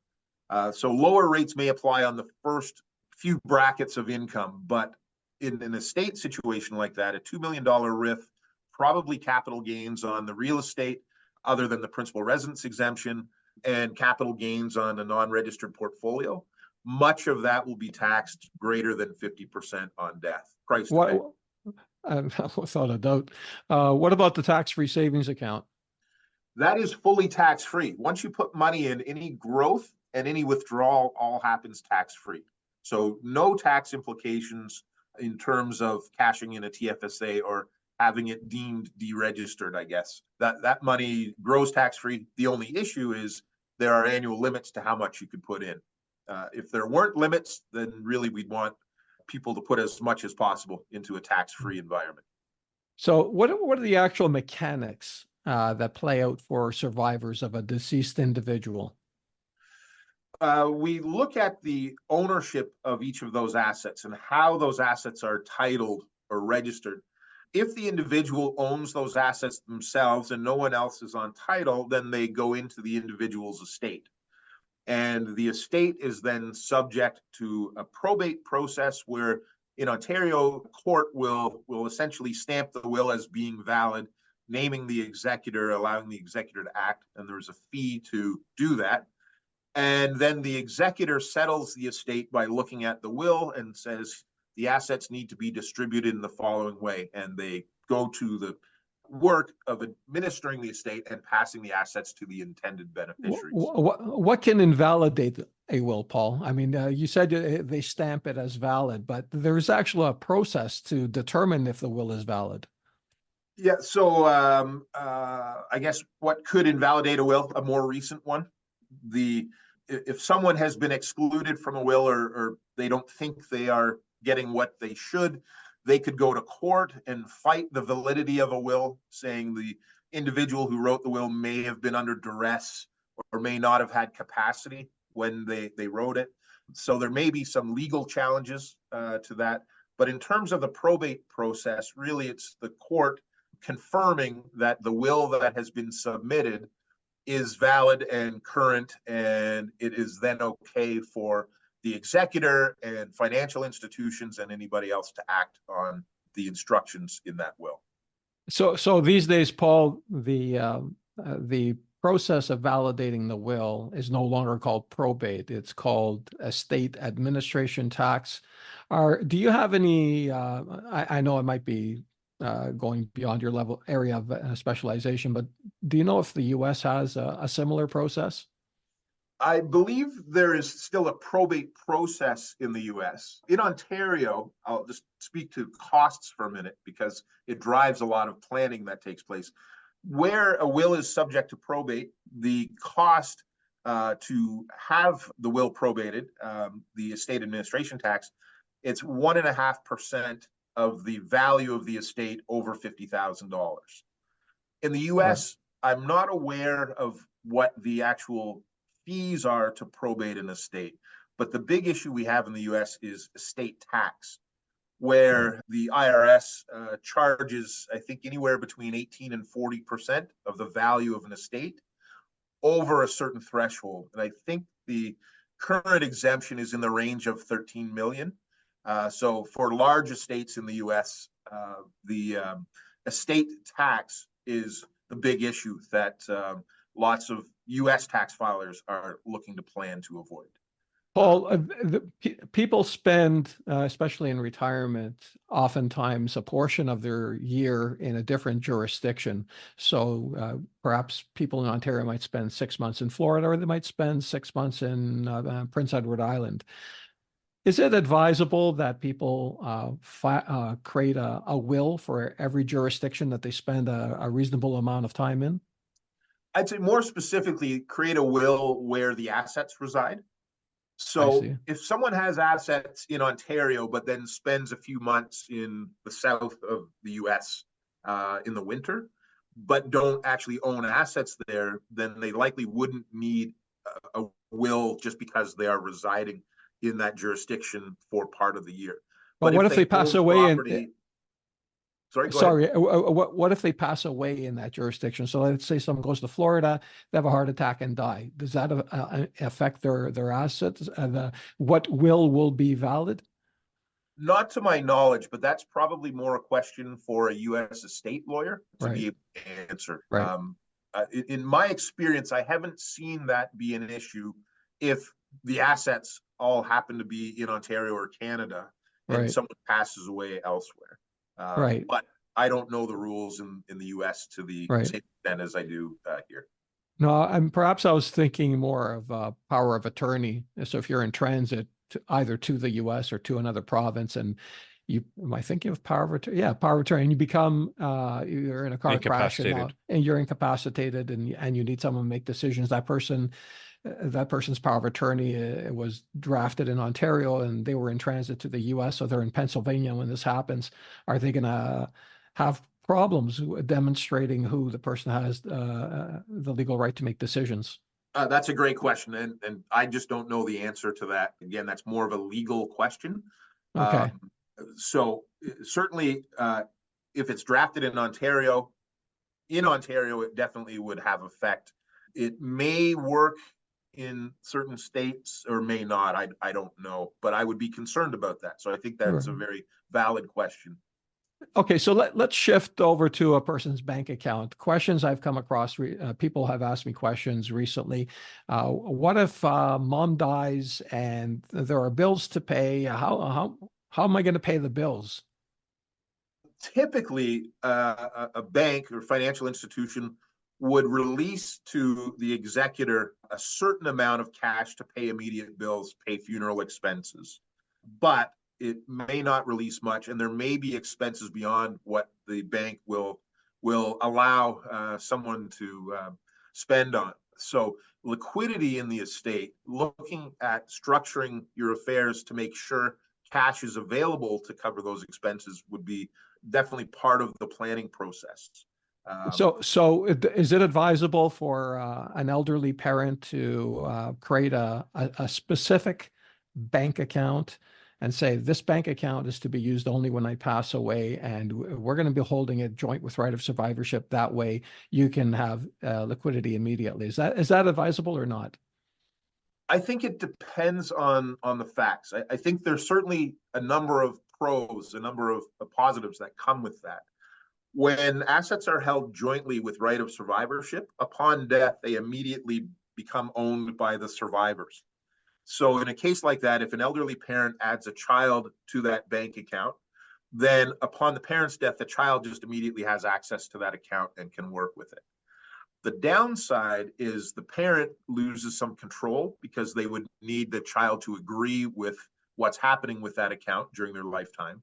So lower rates may apply on the first few brackets of income, but in an estate situation like that, a $2 million RIF, probably capital gains on the real estate other than the principal residence exemption, and capital gains on a non-registered portfolio. Much of that will be taxed greater than 50% on death. Price to pay. Without a doubt. What about the tax-free savings account? That is fully tax-free. Once you put money in, any growth and any withdrawal all happens tax-free. So no tax implications in terms of cashing in a TFSA or having it deemed deregistered, I guess. That money grows tax-free. The only issue is there are annual limits to how much you could put in. If there weren't limits, then really we'd want people to put as much as possible into a tax-free environment. So what are the actual mechanics that play out for survivors of a deceased individual? We look at the ownership of each of those assets and how those assets are titled or registered. If the individual owns those assets themselves and no one else is on title, then they go into the individual's estate. And the estate is then subject to a probate process where in Ontario, court will essentially stamp the will as being valid, naming the executor, allowing the executor to act, and there's a fee to do that. And then the executor settles the estate by looking at the will and says, the assets need to be distributed in the following way. And they go to the work of administering the estate and passing the assets to the intended beneficiaries. What can invalidate a will, Paul? I mean, you said they stamp it as valid, but there's actually a process to determine if the will is valid. Yeah, so I guess what could invalidate a will, a more recent one, if someone has been excluded from a will or they don't think they are getting what they should, they could go to court and fight the validity of a will, saying the individual who wrote the will may have been under duress or may not have had capacity when they wrote it. So there may be some legal challenges to that. But in terms of the probate process, really it's the court confirming that the will that has been submitted is valid and current, and it is then okay for the executor and financial institutions and anybody else to act on the instructions in that will. So these days, Paul, the process of validating the will is no longer called probate. It's called estate administration tax. Do you have any, I know it might be going beyond your area of specialization, but do you know if the US has a similar process? I believe there is still a probate process in the US. In Ontario, I'll just speak to costs for a minute because it drives a lot of planning that takes place. Where a will is subject to probate, the cost to have the will probated, the estate administration tax, it's 1.5% of the value of the estate over $50,000. In the US, right, I'm not aware of what the actual fees are to probate an estate, but the big issue we have in the US is estate tax, where the IRS charges, I think, anywhere between 18 and 40% of the value of an estate over a certain threshold. And I think the current exemption is in the range of 13 million. So for large estates in the US, the estate tax is the big issue that lots of US tax filers are looking to plan to avoid. Paul, people spend, especially in retirement, oftentimes a portion of their year in a different jurisdiction. So perhaps people in Ontario might spend 6 months in Florida, or they might spend 6 months in Prince Edward Island. Is it advisable that people create a will for every jurisdiction that they spend a reasonable amount of time in? I'd say more specifically, create a will where the assets reside. So if someone has assets in Ontario, but then spends a few months in the south of the US in the winter, but don't actually own assets there, then they likely wouldn't need a will just because they are residing in that jurisdiction for part of the year. But what if they pass away property, what if they pass away in that jurisdiction? So let's say someone goes to Florida, they have a heart attack and die. Does that affect their assets? What will be valid? Not to my knowledge, but that's probably more a question for a U.S. estate lawyer to be able to answer. Right. In my experience, I haven't seen that be an issue if the assets all happen to be in Ontario or Canada and someone passes away elsewhere. But I don't know the rules in the U.S. to the same extent as I do here. No, perhaps I was thinking more of power of attorney. So if you're in transit either to the U.S. or to another province, and am I thinking of power of attorney? Yeah, power of attorney, and you become you're in a car crash and you're incapacitated, and you need someone to make decisions. That person's power of attorney was drafted in Ontario, and they were in transit to the U.S., so they're in Pennsylvania when this happens. Are they going to have problems demonstrating who the person has the legal right to make decisions? That's a great question, and I just don't know the answer to that. Again, that's more of a legal question. Okay. So certainly, if it's drafted in Ontario, it definitely would have effect. It may work in certain states or may not. I don't know, but I would be concerned about that. So I think that's a very valid question. Okay, so let's shift over to a person's bank account. Questions I've come across, people have asked me questions recently. What if mom dies and there are bills to pay? How am I going to pay the bills? Typically, a bank or financial institution would release to the executor a certain amount of cash to pay immediate bills, pay funeral expenses. But it may not release much, and there may be expenses beyond what the bank will allow someone to spend on. So liquidity in the estate, looking at structuring your affairs to make sure cash is available to cover those expenses would be definitely part of the planning process. So is it advisable for an elderly parent to create a specific bank account and say, this bank account is to be used only when I pass away, and we're going to be holding it joint with right of survivorship? That way you can have liquidity immediately. Is that advisable or not? I think it depends on the facts. I think there's certainly a number of pros, a number of positives that come with that. When assets are held jointly with right of survivorship, upon death, they immediately become owned by the survivors. So in a case like that, if an elderly parent adds a child to that bank account, then upon the parent's death, the child just immediately has access to that account and can work with it. The downside is the parent loses some control because they would need the child to agree with what's happening with that account during their lifetime.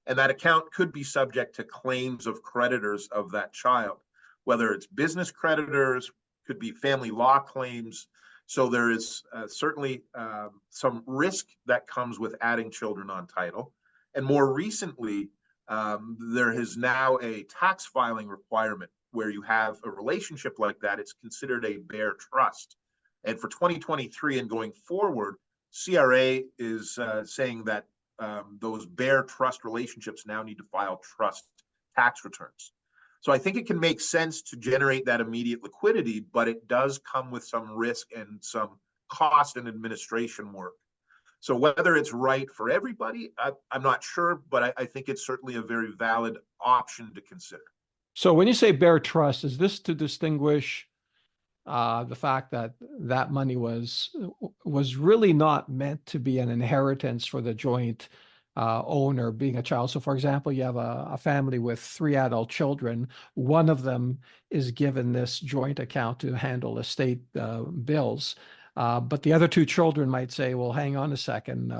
And that account could be subject to claims of creditors of that child, whether it's business creditors, could be family law claims. So there is certainly some risk that comes with adding children on title. And more recently, there is now a tax filing requirement where you have a relationship like that. It's considered a bare trust. And for 2023 and going forward, CRA is saying that those bare trust relationships now need to file trust tax returns. So I think it can make sense to generate that immediate liquidity, but it does come with some risk and some cost and administration work. So whether it's right for everybody, I'm not sure, but I think it's certainly a very valid option to consider. So when you say bare trust, is this to distinguish the fact that that money was really not meant to be an inheritance for the joint owner being a child? So for example, you have a family with 3 adult children. One of them is given this joint account to handle estate bills. But the other 2 children might say, well, hang on a second,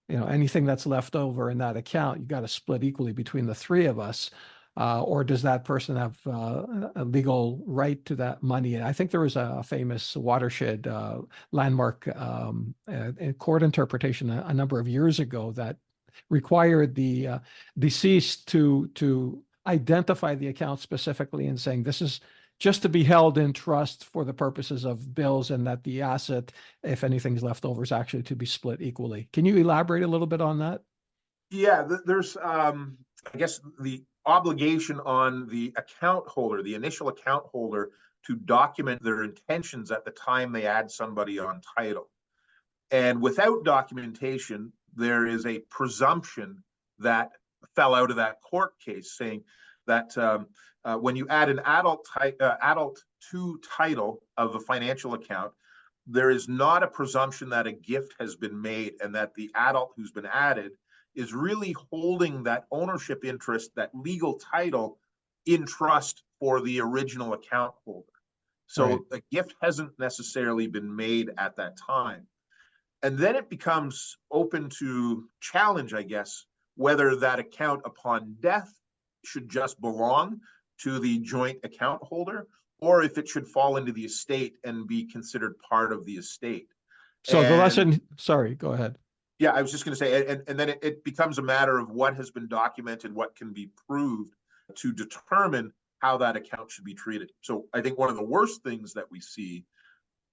anything that's left over in that account, you got to split equally between the 3 of us. Or does that person have a legal right to that money? And I think there was a famous watershed landmark court interpretation a number of years ago that required the deceased to identify the account specifically and saying this is just to be held in trust for the purposes of bills, and that the asset, if anything's left over, is actually to be split equally. Can you elaborate a little bit on that? Yeah, there's, I guess, the obligation on the account holder, the initial account holder, to document their intentions at the time they add somebody on title. And without documentation, there is a presumption that fell out of that court case saying that when you add an adult to title of a financial account, there is not a presumption that a gift has been made and that the adult who's been added is really holding that ownership interest, that legal title, in trust for the original account holder. So right. A gift hasn't necessarily been made at that time. And then it becomes open to challenge, I guess, whether that account upon death should just belong to the joint account holder, or if it should fall into the estate and be considered part of the estate. So the lesson, sorry, go ahead. Yeah, I was just going to say, and then it becomes a matter of what has been documented, what can be proved to determine how that account should be treated. So I think one of the worst things that we see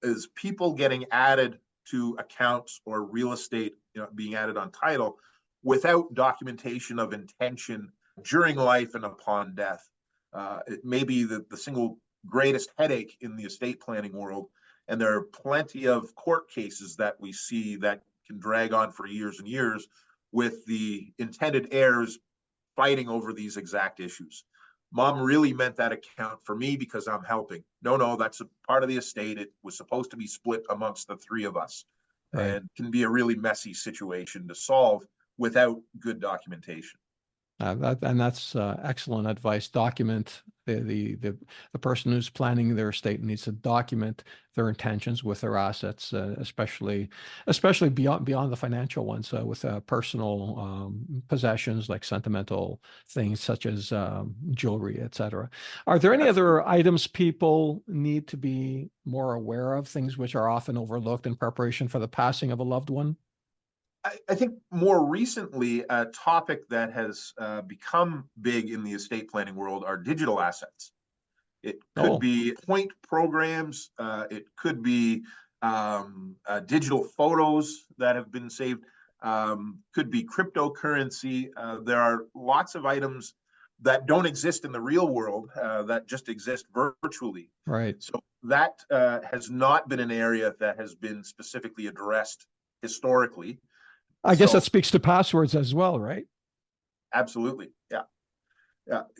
is people getting added to accounts or real estate, being added on title without documentation of intention during life and upon death. It may be the single greatest headache in the estate planning world. And there are plenty of court cases that we see that can drag on for years and years with the intended heirs fighting over these exact issues. Mom really meant that account for me because I'm helping. No, that's a part of the estate. It was supposed to be split amongst the 3 of us. Right. And it can be a really messy situation to solve without good documentation. That's excellent advice. Document the person who's planning their estate needs to document their intentions with their assets, especially beyond the financial ones, with personal possessions like sentimental things such as jewelry, etc. Are there any other items people need to be more aware of, things which are often overlooked in preparation for the passing of a loved one? I think more recently, a topic that has become big in the estate planning world are digital assets. It could be point programs. It could be digital photos that have been saved. Could be cryptocurrency. There are lots of items that don't exist in the real world that just exist virtually. Right. So that has not been an area that has been specifically addressed historically. I guess that speaks to passwords as well, right? Absolutely. Yeah.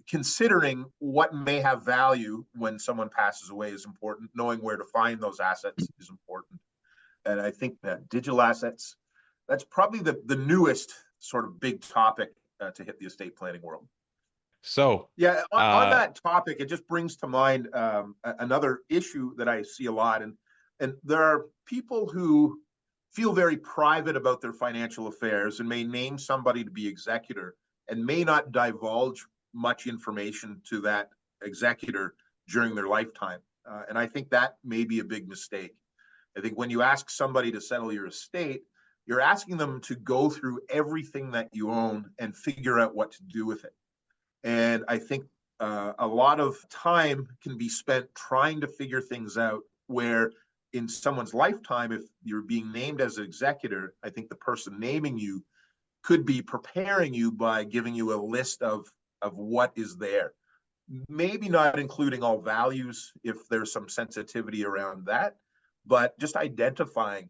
Considering what may have value when someone passes away is important. Knowing where to find those assets is important. And I think that digital assets, that's probably the newest sort of big topic to hit the estate planning world. So yeah, on that topic, it just brings to mind another issue that I see a lot, and there are people who feel very private about their financial affairs and may name somebody to be executor and may not divulge much information to that executor during their lifetime. And I think that may be a big mistake. I think when you ask somebody to settle your estate, you're asking them to go through everything that you own and figure out what to do with it. And I think a lot of time can be spent trying to figure things out where in someone's lifetime, if you're being named as an executor, I think the person naming you could be preparing you by giving you a list of what is there. Maybe not including all values if there's some sensitivity around that, but just identifying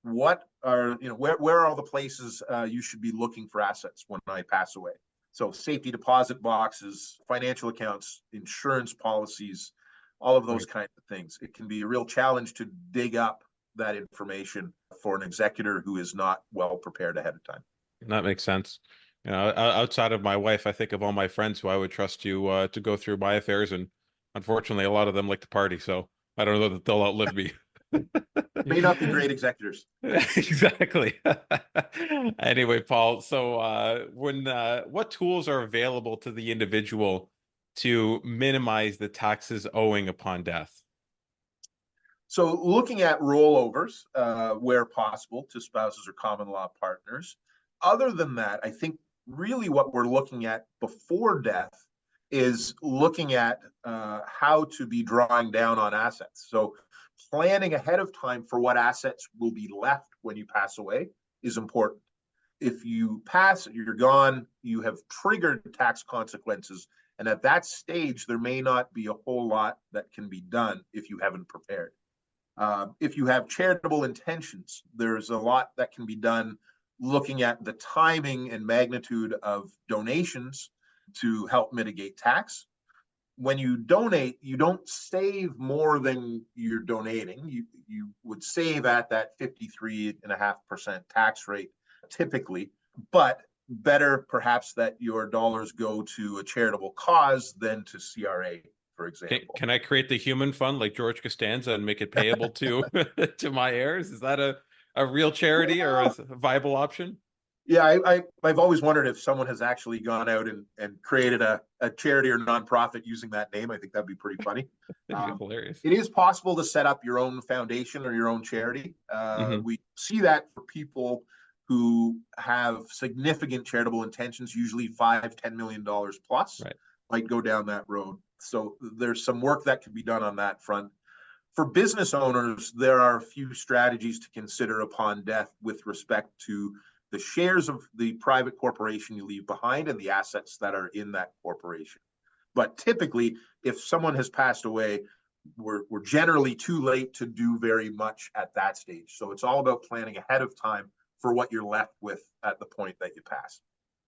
what are, where are all the places you should be looking for assets when I pass away. So safety deposit boxes, financial accounts, insurance policies, all of those kinds of things. It can be a real challenge to dig up that information for an executor who is not well prepared ahead of time. That makes sense. Outside of my wife, I think of all my friends who I would trust to go through my affairs, and unfortunately, a lot of them like to party. So I don't know that they'll outlive me. May not be great executors. Exactly. Anyway, Paul, so what tools are available to the individual to minimize the taxes owing upon death? So looking at rollovers where possible to spouses or common law partners. Other than that, I think really what we're looking at before death is looking at how to be drawing down on assets. So planning ahead of time for what assets will be left when you pass away is important. If you pass, you're gone, you have triggered tax consequences. And at that stage, there may not be a whole lot that can be done if you haven't prepared. If you have charitable intentions, there's a lot that can be done looking at the timing and magnitude of donations to help mitigate tax. When you donate, you don't save more than you're donating. You would save at that 53.5% tax rate typically, but better perhaps that your dollars go to a charitable cause than to CRA, for example. Can I create the human fund like George Costanza and make it payable to to my heirs? Is that a real charity or a viable option? Yeah, I've always wondered if someone has actually gone out and created a charity or nonprofit using that name. I think that'd be pretty funny. That'd be hilarious. It is possible to set up your own foundation or your own charity. We see that for people who have significant charitable intentions, usually $5-10 million plus, might go down that road. So there's some work that can be done on that front. For business owners, there are a few strategies to consider upon death with respect to the shares of the private corporation you leave behind and the assets that are in that corporation. But typically, if someone has passed away, we're generally too late to do very much at that stage. So it's all about planning ahead of time for what you're left with at the point that you pass.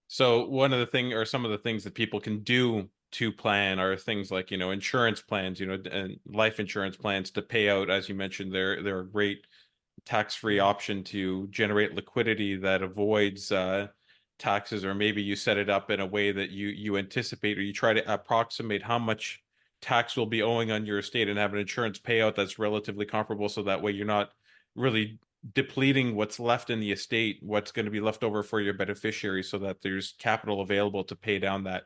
So one of the things, or some of the things that people can do to plan are things like, insurance plans, and life insurance plans to pay out. As you mentioned, they're a great tax-free option to generate liquidity that avoids taxes, or maybe you set it up in a way that you anticipate, or you try to approximate how much tax will be owing on your estate and have an insurance payout that's relatively comparable, so that way you're not really depleting what's left in the estate, what's going to be left over for your beneficiaries, so that there's capital available to pay down that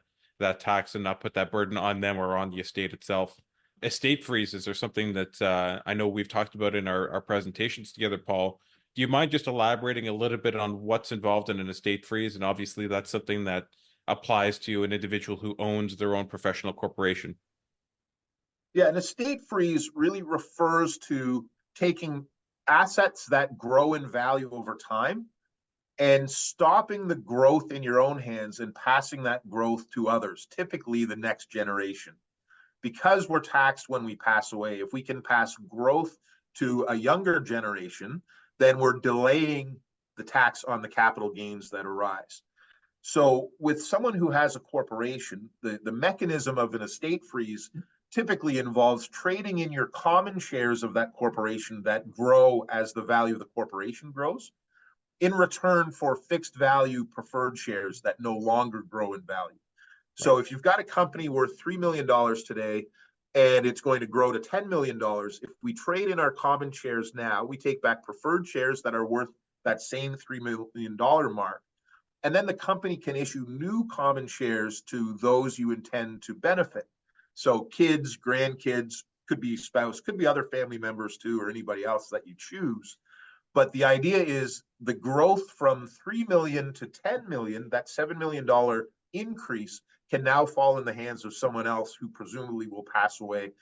tax and not put that burden on them or on the estate itself. Estate freezes are something that I know we've talked about in our presentations together, Paul. Do you mind just elaborating a little bit on what's involved in an estate freeze? And obviously that's something that applies to an individual who owns their own professional corporation. Yeah, an estate freeze really refers to taking assets that grow in value over time and stopping the growth in your own hands and passing that growth to others, typically the next generation. Because we're taxed when we pass away, if we can pass growth to a younger generation, then we're delaying the tax on the capital gains that arise. So with someone who has a corporation, the mechanism of an estate freeze typically involves trading in your common shares of that corporation that grow as the value of the corporation grows, in return for fixed value preferred shares that no longer grow in value. So if you've got a company worth $3 million today, and it's going to grow to $10 million, if we trade in our common shares now, we take back preferred shares that are worth that same $3 million mark. And then the company can issue new common shares to those you intend to benefit. So kids, grandkids, could be spouse, could be other family members too, or anybody else that you choose. But the idea is the growth from 3 million to 10 million, that $7 million increase, can now fall in the hands of someone else who presumably will pass away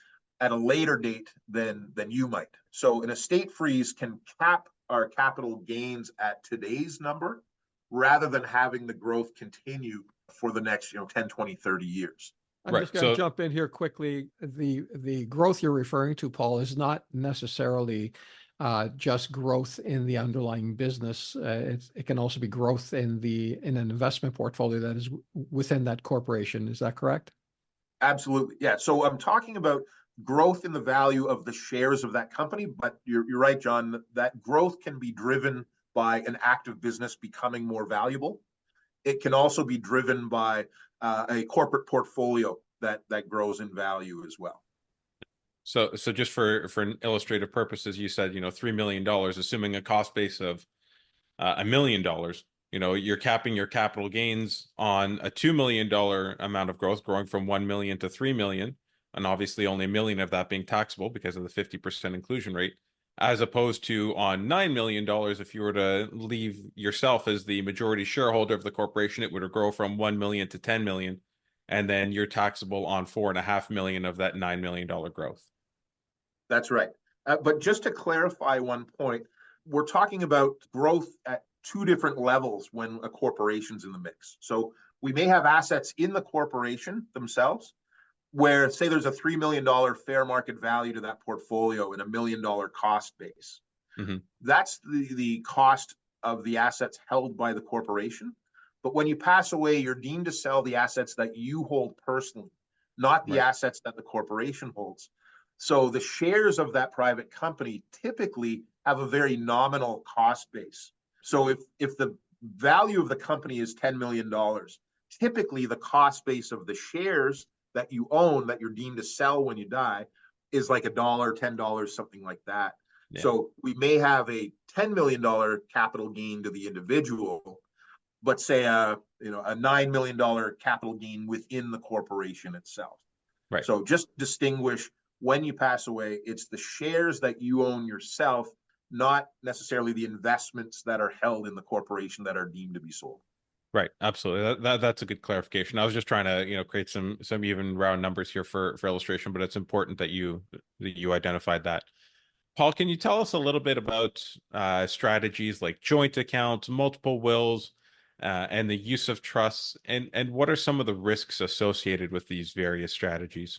at a later date than you might. So an estate freeze can cap our capital gains at today's number rather than having the growth continue for the next 10, 20, 30 years. I'm just going to jump in here quickly. The growth you're referring to, Paul, is not necessarily just growth in the underlying business. It can also be growth in an investment portfolio that is within that corporation. Is that correct? Absolutely. Yeah. So I'm talking about growth in the value of the shares of that company, but you're right, John, that growth can be driven by an active business becoming more valuable. It can also be driven by a corporate portfolio that grows in value as well. So just for illustrative purposes, you said, $3 million, assuming a cost base of $1 million, you're capping your capital gains on a $2 million amount of growth, growing from 1 million to 3 million, and obviously only $1 million of that being taxable because of the 50% inclusion rate, as opposed to on $9 million, if you were to leave yourself as the majority shareholder of the corporation, it would grow from 1 million to 10 million, and then you're taxable on 4.5 million of that $9 million growth. That's right. But just to clarify one point, we're talking about growth at two different levels when a corporation's in the mix. So we may have assets in the corporation themselves where, say, there's a $3 million fair market value to that portfolio and $1 million cost base. Mm-hmm. That's the cost of the assets held by the corporation. But when you pass away, you're deemed to sell the assets that you hold personally, not the assets that the corporation holds. So the shares of that private company typically have a very nominal cost base. So if the value of the company is $10 million, typically the cost base of the shares that you own, that you're deemed to sell when you die, is like $1, $10, something like that. Yeah. So we may have a $10 million capital gain to the individual, but say a $9 million capital gain within the corporation itself. Right. So just distinguish, when you pass away, it's the shares that you own yourself, not necessarily the investments that are held in the corporation that are deemed to be sold. Right. Absolutely. That's a good clarification. I was just trying to, create some even round numbers here for illustration, but it's important that you identified that. Paul, can you tell us a little bit about strategies like joint accounts, multiple wills, and the use of trusts, and what are some of the risks associated with these various strategies?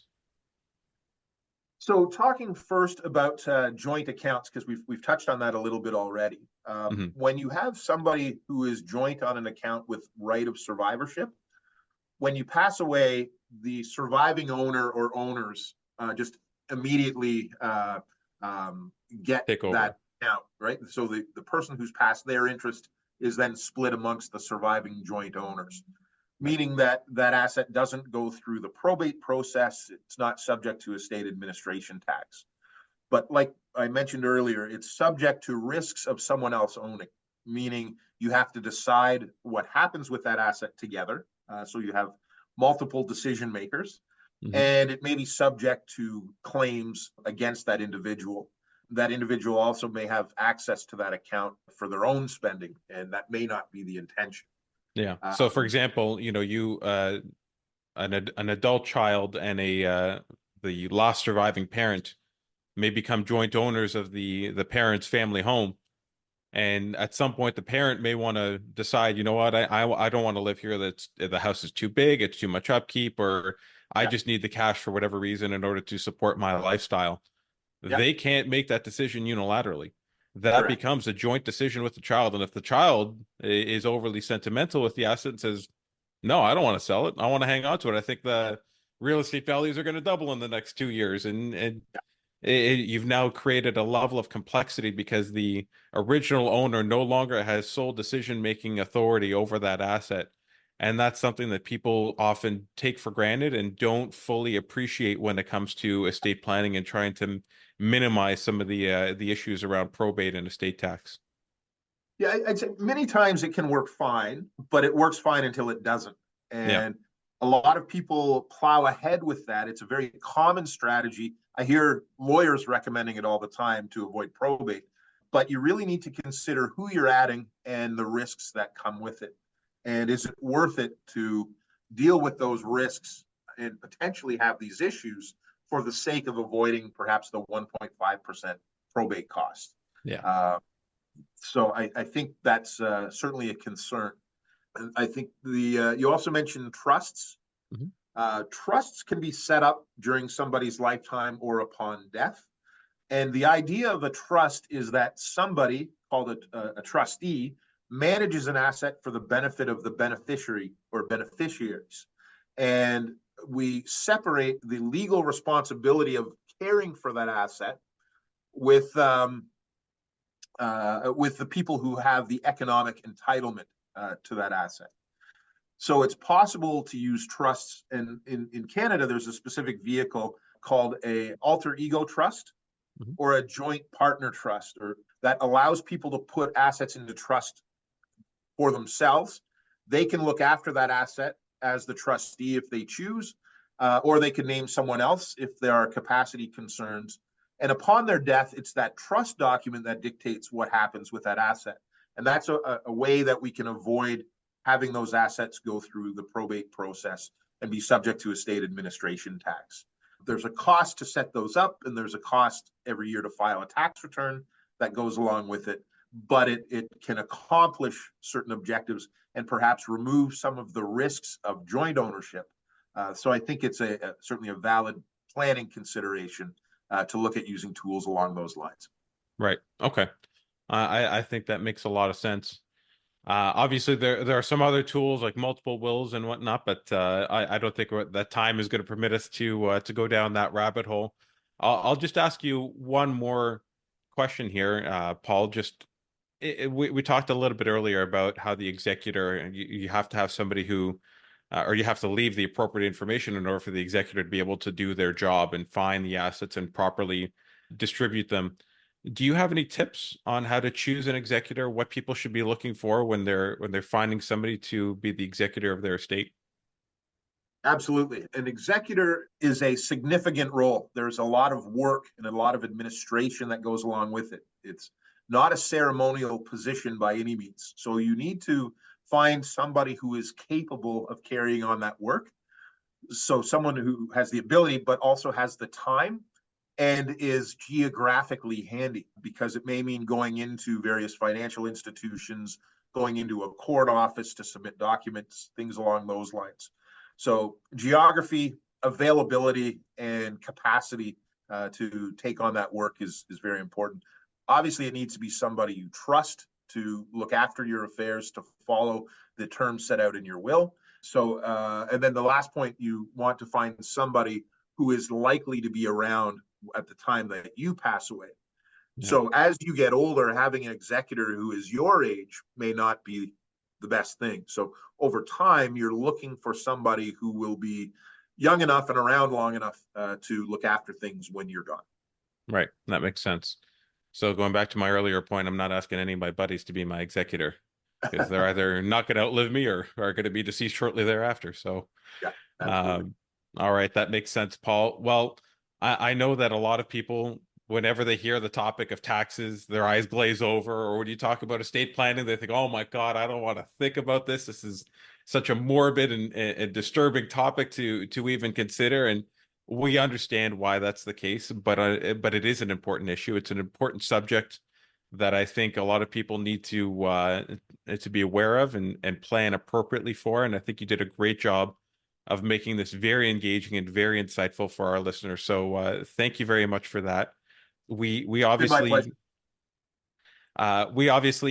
So talking first about joint accounts, because we've touched on that a little bit already. When you have somebody who is joint on an account with right of survivorship, when you pass away, the surviving owner or owners just immediately get that account, right? So the person who's passed, their interest is then split amongst the surviving joint owners, meaning that asset doesn't go through the probate process. It's not subject to estate administration tax. But like I mentioned earlier, it's subject to risks of someone else owning, meaning you have to decide what happens with that asset together. So you have multiple decision makers, and it may be subject to claims against that individual. That individual also may have access to that account for their own spending, and that may not be the intention. Yeah. So, for example, an adult child and the lost surviving parent may become joint owners of the parent's family home, and at some point, the parent may want to decide, you know what, I don't want to live here. The house is too big, it's too much upkeep, or I just need the cash for whatever reason in order to support my lifestyle. They can't make that decision unilaterally. That becomes a joint decision with the child. And if the child is overly sentimental with the asset and says, no, I don't want to sell it, I want to hang on to it, I think the real estate values are going to double in the next 2 years. And you've now created a level of complexity because the original owner no longer has sole decision-making authority over that asset. And that's something that people often take for granted and don't fully appreciate when it comes to estate planning and trying to minimize some of the issues around probate and estate tax. Yeah, I'd say many times it can work fine, but it works fine until it doesn't. Yeah. And a lot of people plow ahead with that. It's a very common strategy. I hear lawyers recommending it all the time to avoid probate, but you really need to consider who you're adding and the risks that come with it. And is it worth it to deal with those risks and potentially have these issues for the sake of avoiding perhaps the 1.5% probate cost? Yeah. So I think that's certainly a concern. And I think you also mentioned trusts. Mm-hmm. Trusts can be set up during somebody's lifetime or upon death. And the idea of a trust is that somebody called a trustee manages an asset for the benefit of the beneficiary or beneficiaries. And we separate the legal responsibility of caring for that asset with the people who have the economic entitlement to that asset. So it's possible to use trusts, and in Canada, there's a specific vehicle called a alter ego trust, mm-hmm. or a joint partner trust, or that allows people to put assets into trust for themselves. They can look after that asset as the trustee if they choose, or they can name someone else if there are capacity concerns. And upon their death, it's that trust document that dictates what happens with that asset. And that's a way that we can avoid having those assets go through the probate process and be subject to estate administration tax. There's a cost to set those up, and there's a cost every year to file a tax return that goes along with it. But it can accomplish certain objectives and perhaps remove some of the risks of joint ownership. So I think it's certainly a valid planning consideration to look at using tools along those lines. Right. Okay. I think that makes a lot of sense. Obviously, there are some other tools like multiple wills and whatnot, but I don't think that time is going to permit us to go down that rabbit hole. I'll just ask you one more question here, Paul. Just we talked a little bit earlier about how the executor, you have to have somebody who, or you have to leave the appropriate information in order for the executor to be able to do their job and find the assets and properly distribute them. Do you have any tips on how to choose an executor, what people should be looking for when they're finding somebody to be the executor of their estate? Absolutely. An executor is a significant role. There's a lot of work and a lot of administration that goes along with it. It's not a ceremonial position by any means. So you need to find somebody who is capable of carrying on that work. So someone who has the ability, but also has the time and is geographically handy, because it may mean going into various financial institutions, going into a court office to submit documents, things along those lines. So geography, availability, and capacity to take on that work is very important. Obviously, it needs to be somebody you trust to look after your affairs, to follow the terms set out in your will. So, and then the last point, you want to find somebody who is likely to be around at the time that you pass away. Yeah. So as you get older, having an executor who is your age may not be the best thing. So over time, you're looking for somebody who will be young enough and around long enough to look after things when you're gone. Right. That makes sense. So going back to my earlier point, I'm not asking any of my buddies to be my executor, because they're either not going to outlive me or are going to be deceased shortly thereafter. So, yeah, all right. That makes sense, Paul. Well, I know that a lot of people, whenever they hear the topic of taxes, their eyes glaze over, or when you talk about estate planning, they think, oh my God, I don't want to think about this. This is such a morbid and disturbing topic to even consider. And we understand why that's the case, but it is an important issue. It's an important subject that I think a lot of people need to be aware of and plan appropriately for. And I think you did a great job of making this very engaging and very insightful for our listeners. So thank you very much for that. We obviously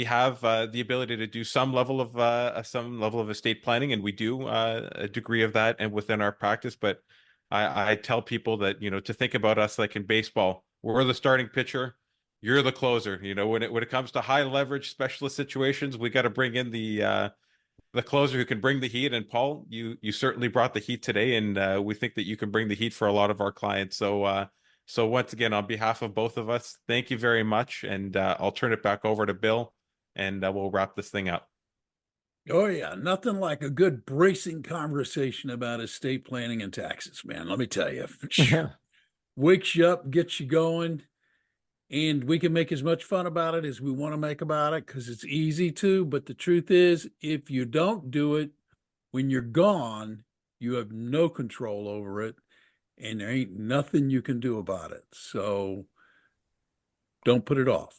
have the ability to do some level of estate planning, and we do a degree of that and within our practice. But I tell people that, to think about us like in baseball, we're the starting pitcher, you're the closer. When it comes to high leverage specialist situations, we got to bring in the the closer who can bring the heat. And Paul, you certainly brought the heat today, and we think that you can bring the heat for a lot of our clients. So once again, on behalf of both of us, thank you very much. And I'll turn it back over to Bill, and we'll wrap this thing up. Oh yeah, nothing like a good bracing conversation about estate planning and taxes, man. Let me tell you, wakes you up, gets you going, and we can make as much fun about it as we want to make about it because it's easy to. But the truth is, if you don't do it, when you're gone, you have no control over it, and there ain't nothing you can do about it. So don't put it off.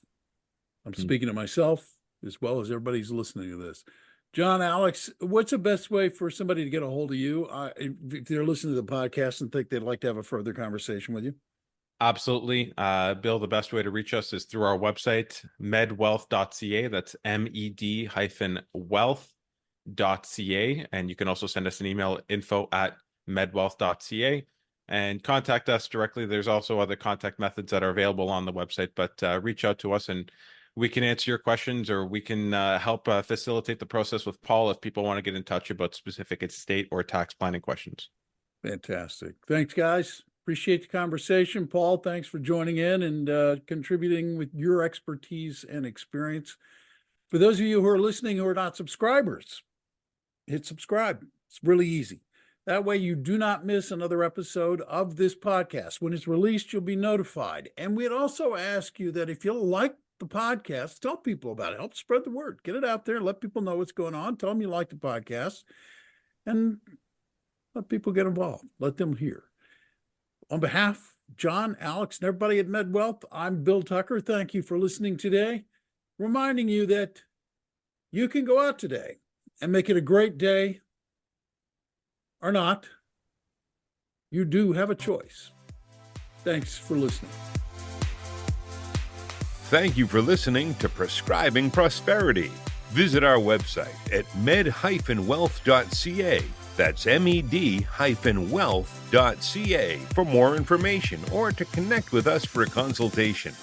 I'm speaking to myself as well as everybody's listening to this. John, Alex, what's the best way for somebody to get a hold of you if they're listening to the podcast and think they'd like to have a further conversation with you? Absolutely. Bill, the best way to reach us is through our website, medwealth.ca. That's med-wealth.ca. And you can also send us an email, info@medwealth.ca, and contact us directly. There's also other contact methods that are available on the website, but reach out to us and we can answer your questions, or we can help facilitate the process with Paul if people want to get in touch about specific estate or tax planning questions. Fantastic. Thanks, guys. Appreciate the conversation. Paul, thanks for joining in and contributing with your expertise and experience. For those of you who are listening who are not subscribers, hit subscribe. It's really easy. That way you do not miss another episode of this podcast. When it's released, you'll be notified. And we'd also ask you that if you like the podcast, tell people about it. Help spread the word. Get it out there. Let people know what's going on. Tell them you like the podcast. And let people get involved. Let them hear. On behalf of John, Alex, and everybody at MedWealth, I'm Bill Tucker. Thank you for listening today. Reminding you that you can go out today and make it a great day or not. You do have a choice. Thanks for listening. Thank you for listening to Prescribing Prosperity. Visit our website at med-wealth.ca. That's med-wealth.ca for more information or to connect with us for a consultation.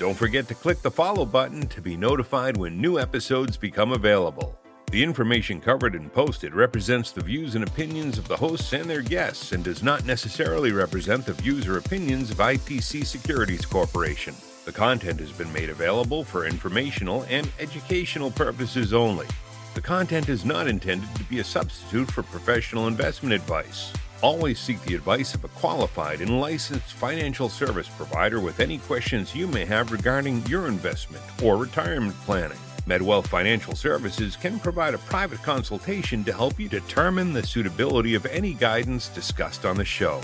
Don't forget to click the follow button to be notified when new episodes become available. The information covered and posted represents the views and opinions of the hosts and their guests and does not necessarily represent the views or opinions of IPC Securities Corporation. The content has been made available for informational and educational purposes only. The content is not intended to be a substitute for professional investment advice. Always seek the advice of a qualified and licensed financial service provider with any questions you may have regarding your investment or retirement planning. MedWealth Financial Services can provide a private consultation to help you determine the suitability of any guidance discussed on the show.